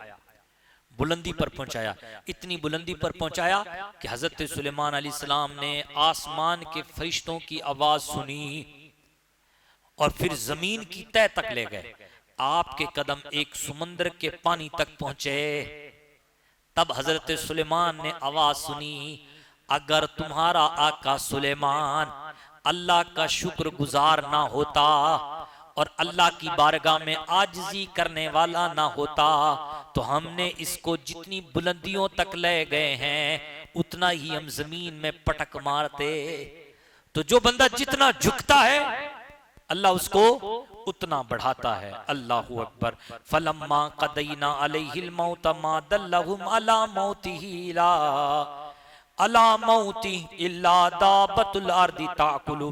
बुलंदी पर पहुंचाया, इतनी बुलंदी पर पहुंचाया कि हजरत सुलेमान अलैहिस्सलाम ने आसमान के फरिश्तों की आवाज सुनी और फिर जमीन की तह तक ले गए। आपके कदम एक समुद्र के पानी तक पहुंचे। तब हजरत सुलेमान ने आवाज सुनी, अगर तुम्हारा आका सुलेमान अल्लाह का शुक्र गुजार ना होता और अल्लाह की बारगाह में आजिजी करने वाला ना होता तो हमने इसको जितनी बुलंदियों तक ले गए हैं उतना ही हम जमीन में पटक मारते। तो जो बंदा जितना झुकता है अल्लाह उसको उतना बढ़ाता है। अल्लाहु अकबर। फलम्मा क़दैना अलैहिल मौत मा दल्लहुम अला मौतिही इल्ला दाबतुल अर्दि ताकुलु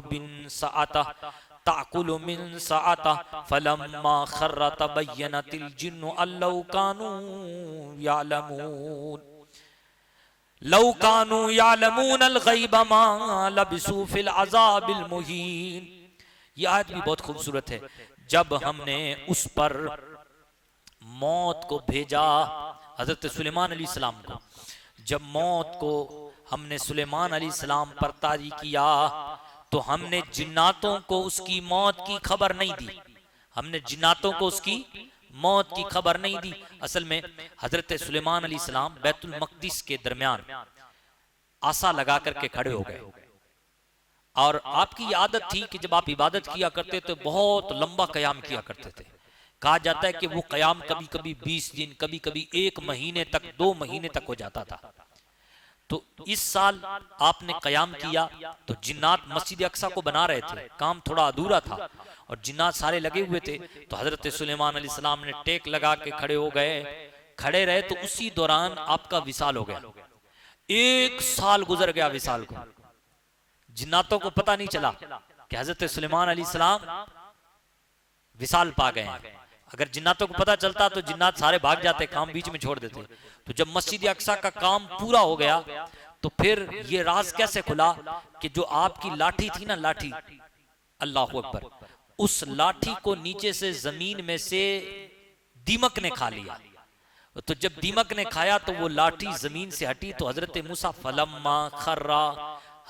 मिन सअता फलम्मा खर्र तबय्यनतिल जिन्नु अल्लौ कानू यालमून लौ कानू यालमून अल गैब मा लबिसू फिल अज़ाबिल मुहीन। यह आयत भी बहुत खूबसूरत है। जब हमने उस पर मौत को भेजा, हजरत सुलेमान अलैहिस्सलाम को, जब मौत को हमने सुलेमान अलैहिस्सलाम पर तारी किया तो हमने जिन्नातों को उसकी मौत की खबर नहीं दी। हमने जिन्नातों को उसकी मौत की खबर नहीं दी। असल में हजरत सुलेमान अलैहिस्सलाम बैतुल मक़दिस के दरमियान आसा लगा करके खड़े हो गए और आपकी आदत थी कि जब आप इबादत किया करते तो बहुत लंबा कयाम किया करते थे। कहा जाता है कि वो कयाम कभी कभी 20 दिन, कभी कभी 1 महीने तक, 2 महीने तक हो जाता था। तो इस साल आपने कयाम किया तो जिन्नात मस्जिद अक्सा को बना रहे थे, काम थोड़ा अधूरा था और जिन्नात सारे लगे हुए थे। तो हजरत सुलेमान अलैहिस्सलाम ने टेक लगा के खड़े हो गए, खड़े रहे तो उसी दौरान आपका विसाल हो गया। 1 साल गुजर गया विसाल को, जिन्नातों को पता नहीं चला कि हजरत सुलेमान अलैहिस्सलाम विसाल पा गए हैं। अगर जिन्नातों को पता चलता तो जिन्नात सारे भाग जाते, काम बीच में छोड़ देते। तो जब मस्जिद अक्सा का काम पूरा हो गया तो फिर ये राज कैसे खुला कि जो आपकी लाठी थी ना, लाठी, अल्लाहु अकबर, उस लाठी को नीचे से जमीन में से दीमक ने खा लिया। तो जब दीमक ने खाया तो वो लाठी जमीन से हटी तो हजरत मूसा फलम्मा खर्रा,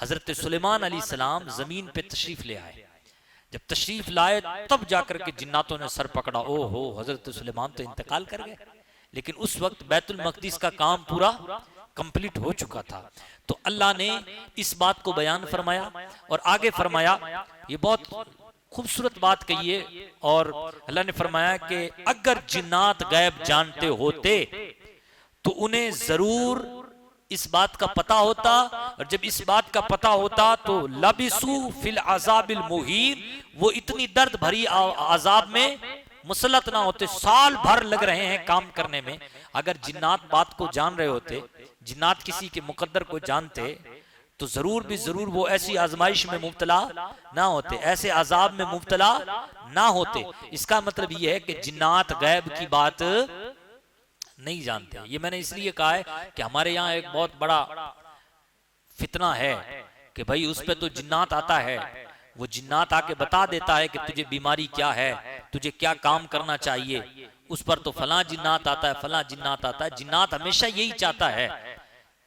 हजरत सुलेमान अलैहिस्सलाम जमीन पे तशरीफ ले आए। जब तशरीफ लाए तब जाकर के जिन्नातों ने सर पकड़ा, ओहो हजरत सुलेमान तो इंतकाल कर गए। लेकिन उस वक्त बैतुल मक़दिस का काम पूरा कंप्लीट हो चुका था। तो अल्लाह ने इस बात को बयान फरमाया और आगे फरमाया, ये बहुत खूबसूरत बात कही है, और अल्लाह ने फरमाया कि अगर जिन्नात गैब जानते होते तो उन्हें जरूर इस बात का पता होता, और जब इस बात का पता होता तो लबिसू फिल अज़ाबिल मुहीन, वो इतनी दर्द भरी अजाब में मुसल्लत ना होते। साल भर लग रहे हैं काम करने में। अगर जिन्नात बात को जान रहे होते, जिन्नात किसी के मुकद्दर को जानते तो जरूर भी जरूर वो ऐसी आजमाइश में मुब्तला ना होते, ऐसे अजाब में मुब्तला ना होते। इसका मतलब ये है कि जिन्नात गैब की बात नहीं जानते। ये मैंने इसलिए कहा है कि हमारे यहाँ एक बहुत बड़ा फितना है कि भाई उस पे तो जिन्नात आता है, वो जिन्नात आके बता देता है कि तुझे बीमारी क्या है, तुझे क्या काम करना चाहिए। उस पर तो फलां जिन्नात आता है, फलां जिन्नात आता है। जिन्नात हमेशा यही चाहता है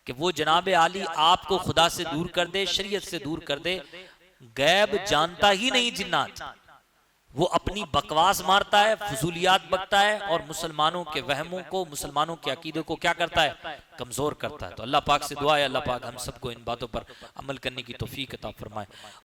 कि वो जनाबे आली आपको खुदा से दूर कर दे, शरीयत से दूर कर दे। गैब जानता ही नहीं जिन्नात, वो अपनी बकवास मारता है, फजूलियात बकता है और मुसलमानों के वहमों को, मुसलमानों के अकीदे को क्या करता है, कमजोर करता है। तो अल्लाह पाक से दुआ है अल्लाह पाक हम सबको इन बातों पर अमल करने की तौफीक अता फरमाए।